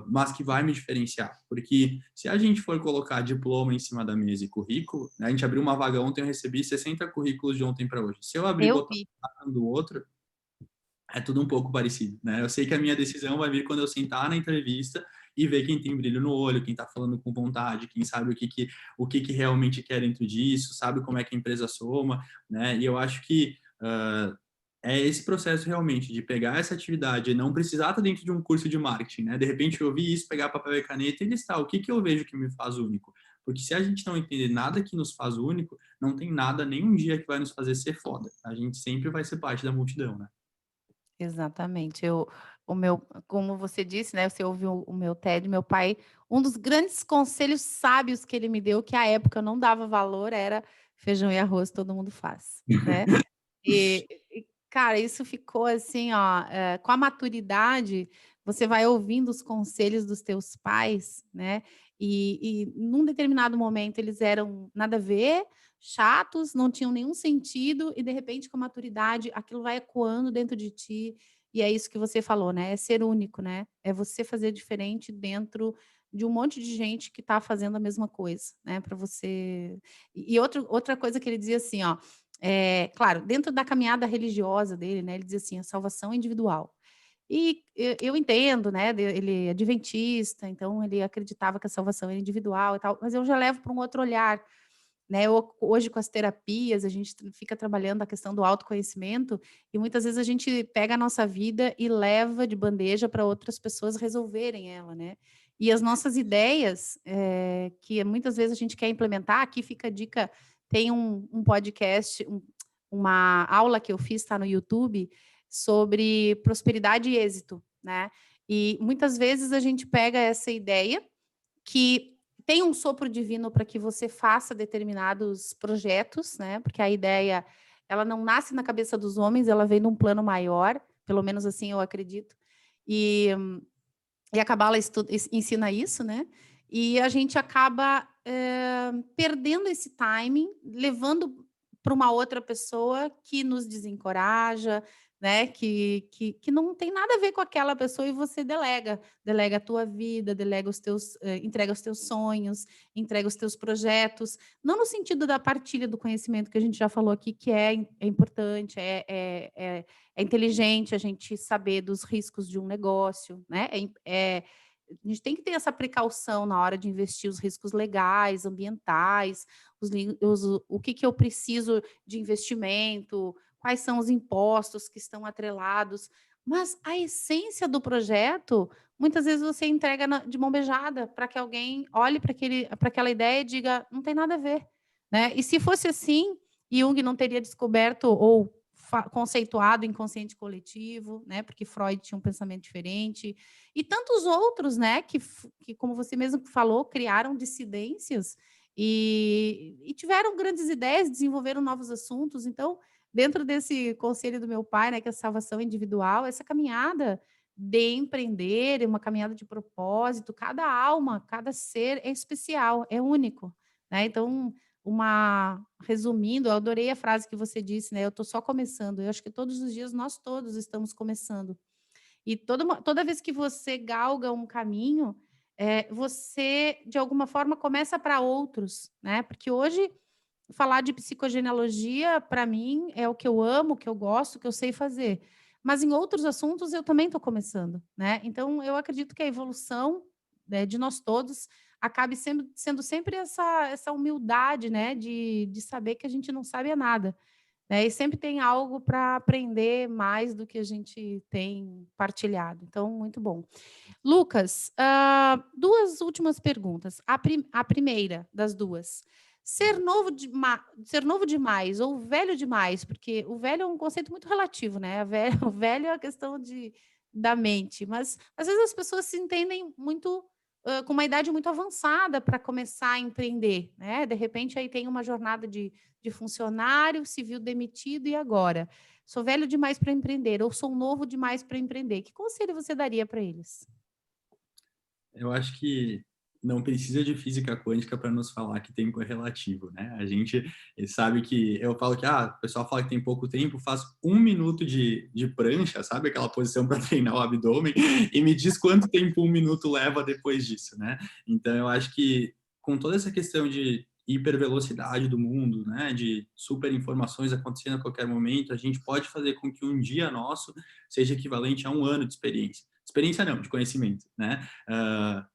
mas que vai me diferenciar. Porque se a gente for colocar diploma em cima da mesa e currículo, né, a gente abriu uma vaga ontem, eu recebi 60 currículos de ontem para hoje. Se eu abrir e Eu botar vi. um do outro, é tudo um pouco parecido, né? Eu sei que a minha decisão vai vir quando eu sentar na entrevista e ver quem tem brilho no olho, quem está falando com vontade, quem sabe o que realmente quer dentro disso, sabe como é que a empresa soma, né? E eu acho que é esse processo realmente de pegar essa atividade e não precisar estar dentro de um curso de marketing, né? De repente eu ouvir isso, pegar papel e caneta e listar o que eu vejo que me faz único. Porque se a gente não entender nada que nos faz único, não tem nada, nenhum dia que vai nos fazer ser foda. A gente sempre vai ser parte da multidão, né? Exatamente. Como você disse, né? Você ouviu o meu TED, meu pai, um dos grandes conselhos sábios que ele me deu, que à época eu não dava valor, era feijão e arroz todo mundo faz, né? Cara, isso ficou assim, ó, com a maturidade, você vai ouvindo os conselhos dos teus pais, né? E num determinado momento eles eram nada a ver, chatos, não tinham nenhum sentido, e de repente, com a maturidade, aquilo vai ecoando dentro de ti, e é isso que você falou, né? É ser único, né? É você fazer diferente dentro de um monte de gente que está fazendo a mesma coisa, né? Para você. E outra coisa que ele dizia assim, ó, claro, dentro da caminhada religiosa dele, né? Ele dizia assim, a salvação é individual. E eu entendo, né? Ele é adventista, então ele acreditava que a salvação era individual e tal, mas eu já levo para um outro olhar, né? Hoje, com as terapias, a gente fica trabalhando a questão do autoconhecimento, e muitas vezes a gente pega a nossa vida e leva de bandeja para outras pessoas resolverem ela, né? E as nossas ideias, que muitas vezes a gente quer implementar, aqui fica a dica, tem um podcast, uma aula que eu fiz, está no YouTube, sobre prosperidade e êxito, né? E muitas vezes a gente pega essa ideia que tem um sopro divino para que você faça determinados projetos, né? Porque a ideia, ela não nasce na cabeça dos homens, ela vem de um plano maior, pelo menos assim eu acredito. E, e a Cabala ensina isso, né? E a gente acaba perdendo esse timing, levando para uma outra pessoa que nos desencoraja, né? Que não tem nada a ver com aquela pessoa, e você delega a tua vida, delega os teus, entrega os teus sonhos, entrega os teus projetos, não no sentido da partilha do conhecimento que a gente já falou aqui, que é importante, é inteligente a gente saber dos riscos de um negócio, né? A gente tem que ter essa precaução na hora de investir, os riscos legais, ambientais, o que eu preciso de investimento, quais são os impostos que estão atrelados. Mas a essência do projeto, muitas vezes você entrega de mão beijada para que alguém olhe para aquela ideia e diga, não tem nada a ver. Né? E se fosse assim, Jung não teria descoberto ou conceituado inconsciente coletivo, né? Porque Freud tinha um pensamento diferente, e tantos outros, né? Que como você mesmo falou, criaram dissidências e tiveram grandes ideias, desenvolveram novos assuntos. Então, dentro desse conselho do meu pai, né? Que é a salvação individual, essa caminhada de empreender, é uma caminhada de propósito. Cada alma, cada ser é especial, é único, né? Então, resumindo, eu adorei a frase que você disse, né? Eu estou só começando. Eu acho que todos os dias nós todos estamos começando. E toda vez que você galga um caminho, você, de alguma forma, começa para outros, né? Porque hoje, falar de psicogenealogia, para mim, é o que eu amo, o que eu gosto, o que eu sei fazer. Mas em outros assuntos, eu também estou começando, né? Então, eu acredito que a evolução, né, de nós todos acabe sendo sempre essa humildade, né? De saber que a gente não sabe nada, né? E sempre tem algo para aprender mais do que a gente tem partilhado. Então, muito bom. Lucas, duas últimas perguntas. A primeira das duas. Ser novo demais ou velho demais? Porque o velho é um conceito muito relativo, né? O velho é a questão da mente, mas às vezes as pessoas se entendem muito com uma idade muito avançada para começar a empreender, né? De repente aí tem uma jornada de funcionário, civil demitido, e agora? Sou velho demais para empreender ou sou novo demais para empreender? Que conselho você daria para eles? Eu acho que não precisa de física quântica para nos falar que tempo é relativo, né? A gente sabe que eu falo que o pessoal fala que tem pouco tempo, faz 1 minuto de prancha, sabe aquela posição para treinar o abdômen, e me diz quanto tempo 1 minuto leva depois disso, né? Então eu acho que com toda essa questão de hipervelocidade do mundo, né, de super informações acontecendo a qualquer momento, a gente pode fazer com que um dia nosso seja equivalente a 1 ano de experiência. Experiência não, de conhecimento, né?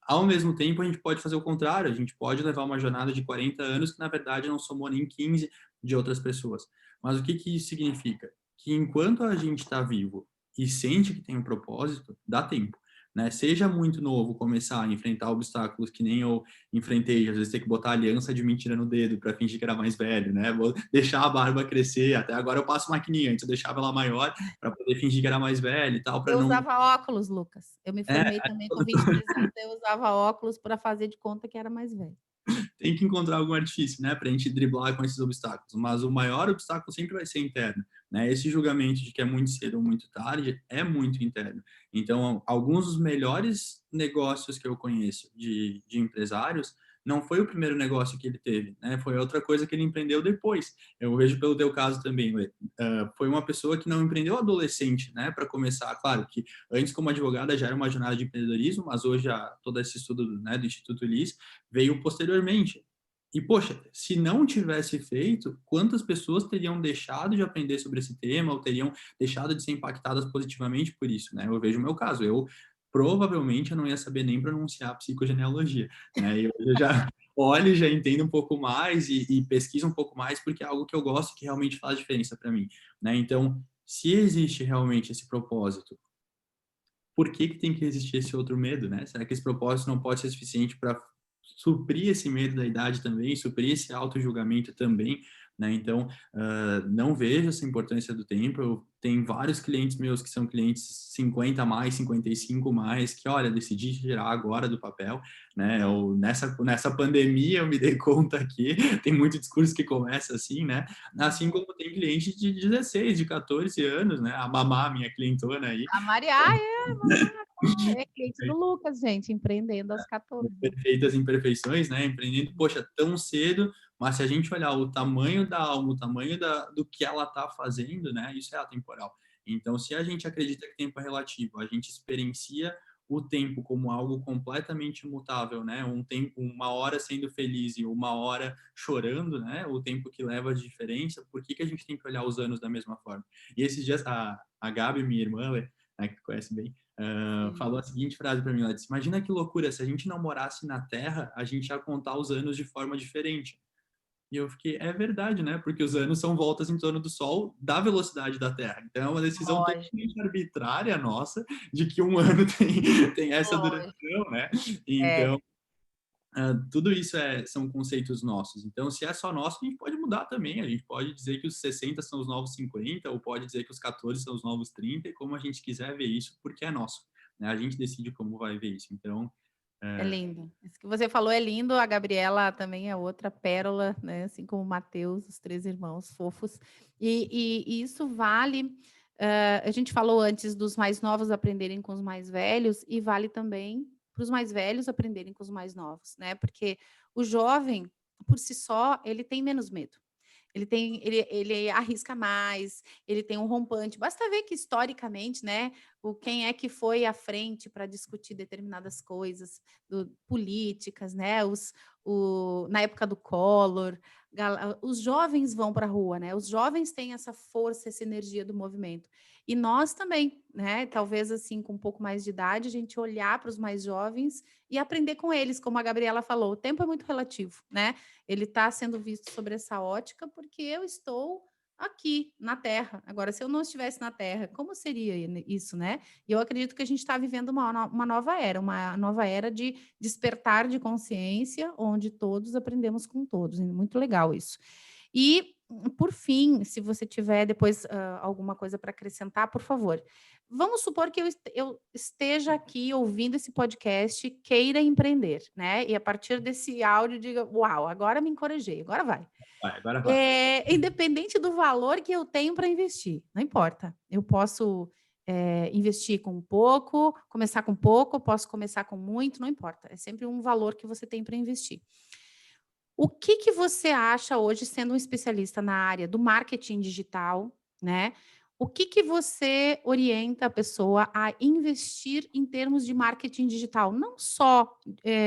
Ao mesmo tempo, a gente pode fazer o contrário, a gente pode levar uma jornada de 40 anos que, na verdade, não somou nem 15 de outras pessoas. Mas o que isso significa? Que enquanto a gente está vivo e sente que tem um propósito, dá tempo. Né? Seja muito novo começar a enfrentar obstáculos que nem eu enfrentei, às vezes ter que botar aliança de mentira no dedo para fingir que era mais velho, né? Vou deixar a barba crescer, até agora eu passo maquininha, antes eu deixava ela maior para poder fingir que era mais velho e tal, para Eu não... usava óculos, Lucas. Eu me formei também com 23 anos, eu usava óculos para fazer de conta que era mais velho. Tem que encontrar algum artifício, né, para a gente driblar com esses obstáculos. Mas o maior obstáculo sempre vai ser interno, né? Esse julgamento de que é muito cedo ou muito tarde é muito interno. Então, alguns dos melhores negócios que eu conheço de empresários não foi o primeiro negócio que ele teve, né? Foi outra coisa que ele empreendeu depois. Eu vejo pelo teu caso também, Lê. Foi uma pessoa que não empreendeu adolescente, né? Para começar, claro que antes como advogada já era uma jornada de empreendedorismo, mas hoje todo esse estudo, né, do Instituto Lis veio posteriormente. E, poxa, se não tivesse feito, quantas pessoas teriam deixado de aprender sobre esse tema ou teriam deixado de ser impactadas positivamente por isso, né? Eu vejo o meu caso, eu provavelmente eu não ia saber nem pronunciar psicogenealogia, né? E eu já olho, já entendo um pouco mais e pesquiso um pouco mais porque é algo que eu gosto que realmente faz diferença para mim, né? Então, se existe realmente esse propósito, por que que tem que existir esse outro medo, né? Será que esse propósito não pode ser suficiente para suprir esse medo da idade também, suprir esse auto-julgamento também, né? Então, não vejo essa importância do tempo. Eu tenho vários clientes meus que são clientes 50 mais, 55 mais, que, olha, decidi tirar agora do papel, né? Nessa pandemia eu me dei conta que tem muito discurso que começa assim, né? Assim como tem cliente de 16, de 14 anos, né? A Mamá, minha clientona aí, A Maria é cliente do Lucas, gente, empreendendo aos 14. perfeitas imperfeições, né? Empreendendo, poxa, tão cedo, mas se a gente olhar o tamanho da alma, o tamanho do que ela está fazendo, né? Isso é atemporal. Então, se a gente acredita que tempo é relativo, a gente experiencia o tempo como algo completamente imutável, né? Um tempo, uma hora sendo feliz e uma hora chorando, né? O tempo que leva de diferença. Por que que a gente tem que olhar os anos da mesma forma? E esses dias a Gabi, minha irmã, né, que conhece bem, falou a seguinte frase para mim, ela disse, imagina que loucura, se a gente não morasse na Terra, a gente ia contar os anos de forma diferente. E eu fiquei, é verdade, né? Porque os anos são voltas em torno do Sol da velocidade da Terra. Então é uma decisão Lógico, totalmente arbitrária nossa de que um ano tem essa lógico. duração, né? É, Então, tudo isso são conceitos nossos. Então, se é só nosso, a gente pode mudar também. A gente pode dizer que os 60 são os novos 50, ou pode dizer que os 14 são os novos 30, e como a gente quiser ver isso, porque é nosso, né? A gente decide como vai ver isso. Então, é é, lindo. Isso que você falou é lindo. A Gabriela também é outra pérola, né? Assim como o Mateus, os três irmãos fofos. E isso vale. A gente falou antes dos mais novos aprenderem com os mais velhos, e vale também para os mais velhos aprenderem com os mais novos, né? Porque o jovem, por si só, ele tem menos medo. Ele arrisca mais, ele tem um rompante. Basta ver que historicamente, né, quem é que foi à frente para discutir determinadas coisas, políticas, né? Na época do Collor, os jovens vão para a rua, né? Os jovens têm essa força, essa energia do movimento. E nós também, né? Talvez assim, com um pouco mais de idade, a gente olhar para os mais jovens e aprender com eles, como a Gabriela falou, o tempo é muito relativo, né? Ele está sendo visto sobre essa ótica porque eu estou aqui na Terra. Agora, se eu não estivesse na Terra, como seria isso, né? E eu acredito que a gente está vivendo uma nova era de despertar de consciência, onde todos aprendemos com todos. Muito legal isso. E, por fim, se você tiver depois alguma coisa para acrescentar, por favor. Vamos supor que eu esteja aqui ouvindo esse podcast, queira empreender, né? E a partir desse áudio diga, uau, agora me encorajei, agora vai. agora vai. Independente do valor que eu tenho para investir, não importa. Eu posso investir com pouco, começar com pouco, posso começar com muito, não importa. É sempre um valor que você tem para investir. O que você acha hoje, sendo um especialista na área do marketing digital, né? O que você orienta a pessoa a investir em termos de marketing digital? Não só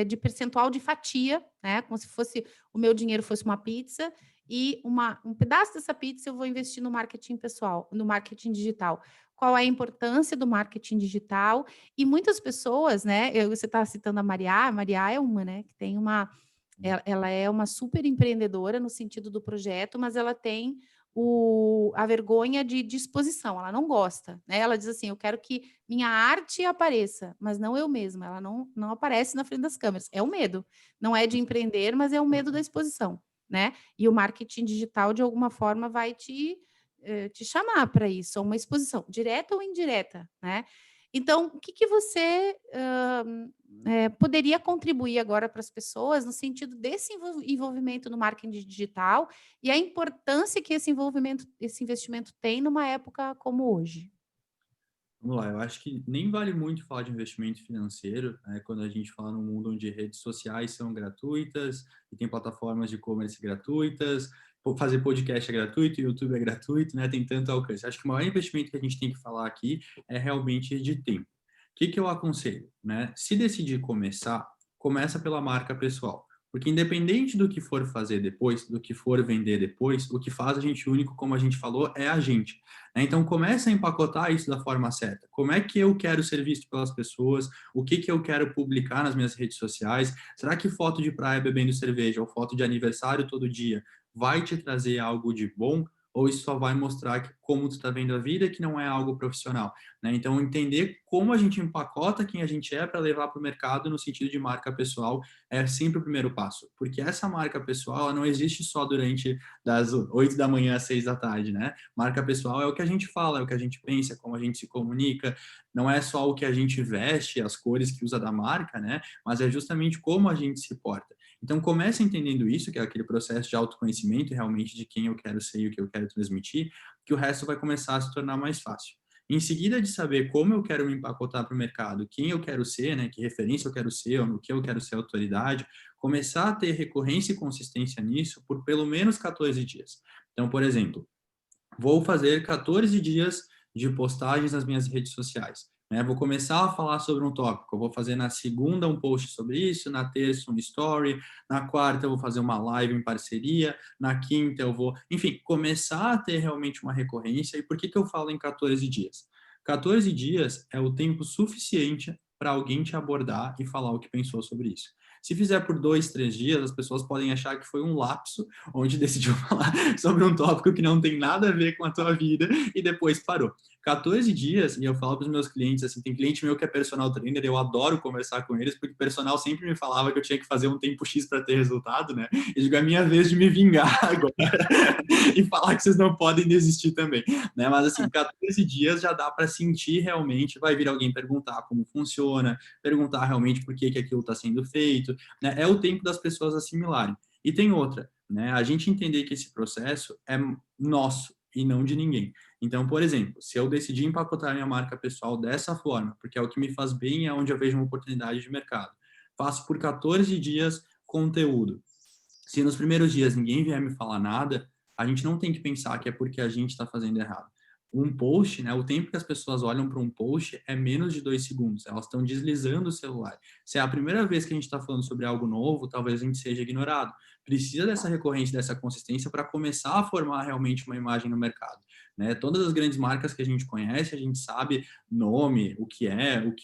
de percentual de fatia, né? Como se fosse o meu dinheiro fosse uma pizza e um pedaço dessa pizza eu vou investir no marketing pessoal, no marketing digital. Qual é a importância do marketing digital? E muitas pessoas, né? Você está citando a Maria é uma, né? Que tem ela é uma super empreendedora no sentido do projeto, mas ela tem a vergonha de exposição, ela não gosta, né? Ela diz assim: eu quero que minha arte apareça, mas não eu mesma, ela não aparece na frente das câmeras. É o medo, não é de empreender, mas é o medo da exposição, né? E o marketing digital, de alguma forma, vai te chamar para isso, a uma exposição, direta ou indireta, né? Então, o que você poderia contribuir agora para as pessoas no sentido desse envolvimento no marketing digital e a importância que esse investimento tem numa época como hoje? Vamos lá, eu acho que nem vale muito falar de investimento financeiro, né, quando a gente fala num mundo onde redes sociais são gratuitas e tem plataformas de e-commerce gratuitas, fazer podcast é gratuito, YouTube é gratuito, né, tem tanto alcance. Acho que o maior investimento que a gente tem que falar aqui é realmente de tempo. O que que eu aconselho, né? Se decidir começar, começa pela marca pessoal. Porque independente do que for fazer depois, do que for vender depois, o que faz a gente único, como a gente falou, é a gente, né? Então, comece a empacotar isso da forma certa. Como é que eu quero ser visto pelas pessoas? O que que eu quero publicar nas minhas redes sociais? Será que foto de praia bebendo cerveja ou foto de aniversário todo dia vai te trazer algo de bom? Ou isso só vai mostrar que como tu está vendo a vida, que não é algo profissional, né? Então, entender como a gente empacota quem a gente é para levar para o mercado no sentido de marca pessoal é sempre o primeiro passo, porque essa marca pessoal ela não existe só durante das 8 da manhã às 6 da tarde, né? Marca pessoal é o que a gente fala, é o que a gente pensa, como a gente se comunica, não é só o que a gente veste, as cores que usa da marca, né? Mas é justamente como a gente se porta. Então, comece entendendo isso, que é aquele processo de autoconhecimento realmente de quem eu quero ser e o que eu quero transmitir, que o resto vai começar a se tornar mais fácil. Em seguida de saber como eu quero me empacotar para o mercado, quem eu quero ser, né, que referência eu quero ser, ou no que eu quero ser autoridade, começar a ter recorrência e consistência nisso por pelo menos 14 dias. Então, por exemplo, vou fazer 14 dias de postagens nas minhas redes sociais. Né? Vou começar a falar sobre um tópico. Eu vou fazer na segunda um post sobre isso, na terça um story, na quarta eu vou fazer uma live em parceria, na quinta eu vou, enfim, começar a ter realmente uma recorrência. E por que que eu falo em 14 dias? 14 dias é o tempo suficiente para alguém te abordar e falar o que pensou sobre isso. Se fizer por 2, 3 dias, as pessoas podem achar que foi um lapso, onde decidiu falar sobre um tópico que não tem nada a ver com a tua vida e depois parou. 14 dias, e eu falo para os meus clientes, assim, tem cliente meu que é personal trainer, eu adoro conversar com eles, porque o personal sempre me falava que eu tinha que fazer um tempo X para ter resultado, né? E digo, é a minha vez de me vingar agora e falar que vocês não podem desistir também, né? Mas assim, 14 dias já dá para sentir realmente, vai vir alguém perguntar como funciona, perguntar realmente por que que aquilo está sendo feito, né? É o tempo das pessoas assimilarem. E tem outra, né? A gente entender que esse processo é nosso e não de ninguém. Então, por exemplo, se eu decidir empacotar minha marca pessoal dessa forma, porque é o que me faz bem, é onde eu vejo uma oportunidade de mercado, faço por 14 dias conteúdo. Se nos primeiros dias ninguém vier me falar nada, a gente não tem que pensar que é porque a gente está fazendo errado. Um post, né, o tempo que as pessoas olham para um post é menos de 2 segundos. Elas estão deslizando o celular. Se é a primeira vez que a gente está falando sobre algo novo, talvez a gente seja ignorado. Precisa dessa recorrência, dessa consistência para começar a formar realmente uma imagem no mercado. Né? Todas as grandes marcas que a gente conhece, a gente sabe nome, o que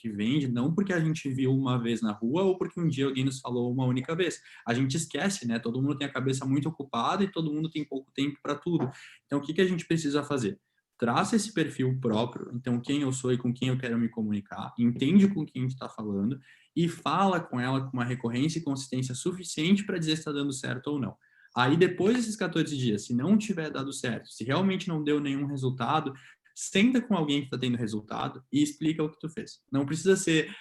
vende, não porque a gente viu uma vez na rua ou porque um dia alguém nos falou uma única vez. A gente esquece, né? Todo mundo tem a cabeça muito ocupada e todo mundo tem pouco tempo para tudo. Então, o que que a gente precisa fazer? Traça esse perfil próprio, então quem eu sou e com quem eu quero me comunicar, entende com quem a gente está falando e fala com ela com uma recorrência e consistência suficiente para dizer se está dando certo ou não. Aí, depois desses 14 dias, se não tiver dado certo, se realmente não deu nenhum resultado, senta com alguém que está tendo resultado e explica o que tu fez. Não precisa ser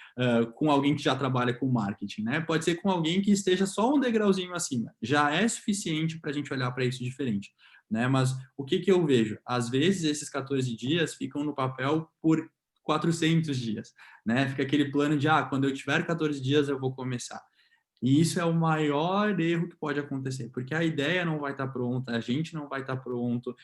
com alguém que já trabalha com marketing, né? Pode ser com alguém que esteja só um degrauzinho acima. Já é suficiente para a gente olhar para isso diferente, né? Mas o que que eu vejo? Às vezes esses 14 dias ficam no papel por 400 dias, né? Fica aquele plano de, quando eu tiver 14 dias eu vou começar. E isso é o maior erro que pode acontecer, porque a ideia não vai estar pronta, a gente não vai estar pronto,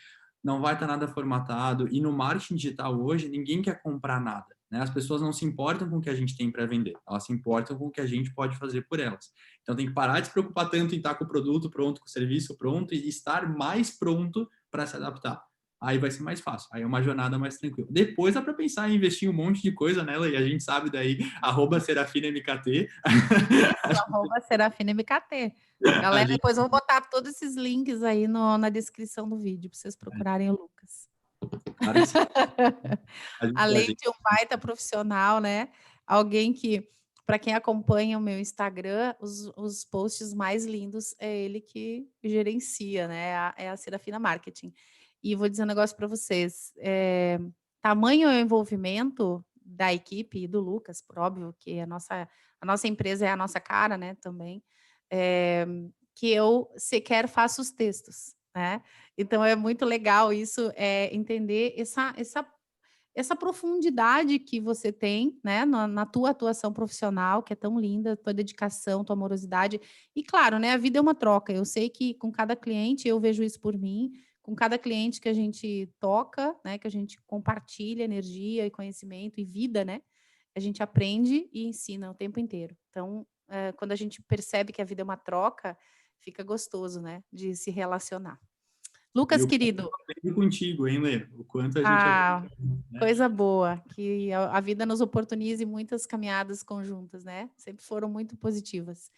não vai estar nada formatado. E no marketing digital hoje, ninguém quer comprar nada. Né? As pessoas não se importam com o que a gente tem para vender, elas se importam com o que a gente pode fazer por elas. Então tem que parar de se preocupar tanto em estar com o produto pronto, com o serviço pronto e estar mais pronto para se adaptar. Aí vai ser mais fácil, aí é uma jornada mais tranquila. Depois dá para pensar em investir em um monte de coisa nela, e a gente sabe daí, @SerafinaMKT. @SerafinaMKT. A Galera, gente, depois eu vou botar todos esses links aí na descrição do vídeo para vocês procurarem o Lucas. claro que sim. A Além gente, de um baita profissional, né? Alguém que, para quem acompanha o meu Instagram, os posts mais lindos é ele que gerencia, né? É a Serafina Marketing. E vou dizer um negócio para vocês: tamanho é o envolvimento da equipe e do Lucas, por óbvio, que a nossa empresa é a nossa cara, né? Também, que eu sequer faço os textos, né? Então é muito legal isso, entender essa essa profundidade que você tem, né, na tua atuação profissional, que é tão linda, tua dedicação, tua amorosidade. E claro, né, a vida é uma troca. Eu sei que com cada cliente, eu vejo isso por mim, com cada cliente que a gente toca, né, que a gente compartilha energia e conhecimento e vida, né, a gente aprende e ensina o tempo inteiro. Então, quando a gente percebe que a vida é uma troca, fica gostoso, né, de se relacionar. E Lucas, o quanto querido, eu aprendo contigo, hein, Lê? O quanto a gente ah, aprende, né? coisa boa, que a vida nos oportunize muitas caminhadas conjuntas, né? Sempre foram muito positivas.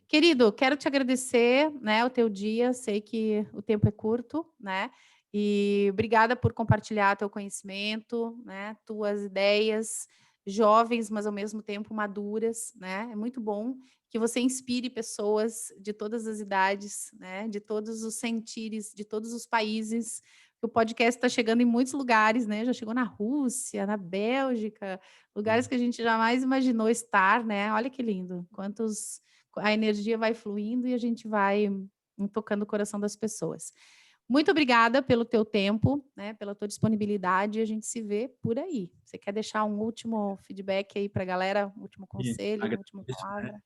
Querido, quero te agradecer, né, o teu dia. Sei que o tempo é curto, né? E obrigada por compartilhar teu conhecimento, né? Tuas ideias, jovens, mas ao mesmo tempo maduras, né? É muito bom que você inspire pessoas de todas as idades, né? De todos os sentires, de todos os países. O podcast está chegando em muitos lugares, né? Já chegou na Rússia, na Bélgica, lugares que a gente jamais imaginou estar, né? Olha que lindo, quantos a energia vai fluindo e a gente vai tocando o coração das pessoas. Muito obrigada pelo teu tempo, né, pela tua disponibilidade, e a gente se vê por aí. Você quer deixar um último feedback aí para a galera, um último E conselho, uma última agradeço, né? palavra?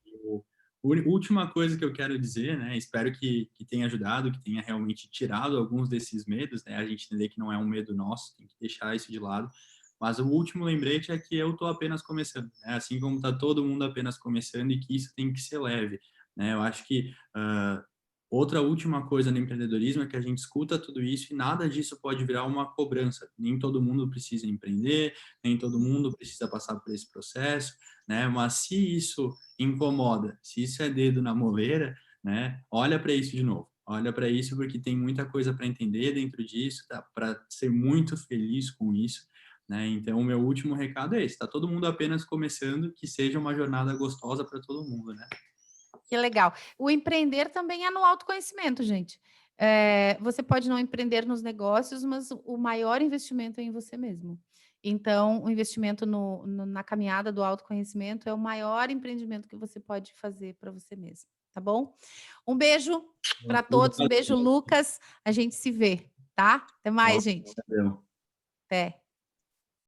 Última coisa que eu quero dizer, né? Espero que tenha ajudado, que tenha realmente tirado alguns desses medos, né? A gente entender que não é um medo nosso, tem que deixar isso de lado. Mas o último lembrete é que eu estou apenas começando, né? Assim como está todo mundo apenas começando e que isso tem que ser leve, né? Eu acho que outra última coisa no empreendedorismo é que a gente escuta tudo isso e nada disso pode virar uma cobrança. Nem todo mundo precisa empreender, nem todo mundo precisa passar por esse processo, né? Mas se isso incomoda, se isso é dedo na moleira, né? Olha para isso de novo. Olha para isso porque tem muita coisa para entender dentro disso, tá? Para ser muito feliz com isso, né? Então, o meu último recado é esse: está todo mundo apenas começando, que seja uma jornada gostosa para todo mundo, né? Que legal. O empreender também é no autoconhecimento, gente. Você pode não empreender nos negócios, mas o maior investimento é em você mesmo. Então, o investimento na caminhada do autoconhecimento é o maior empreendimento que você pode fazer para você mesmo, tá bom? Um beijo para todos, um beijo, Lucas. A gente se vê, tá? Até mais, gente. Valeu. Até.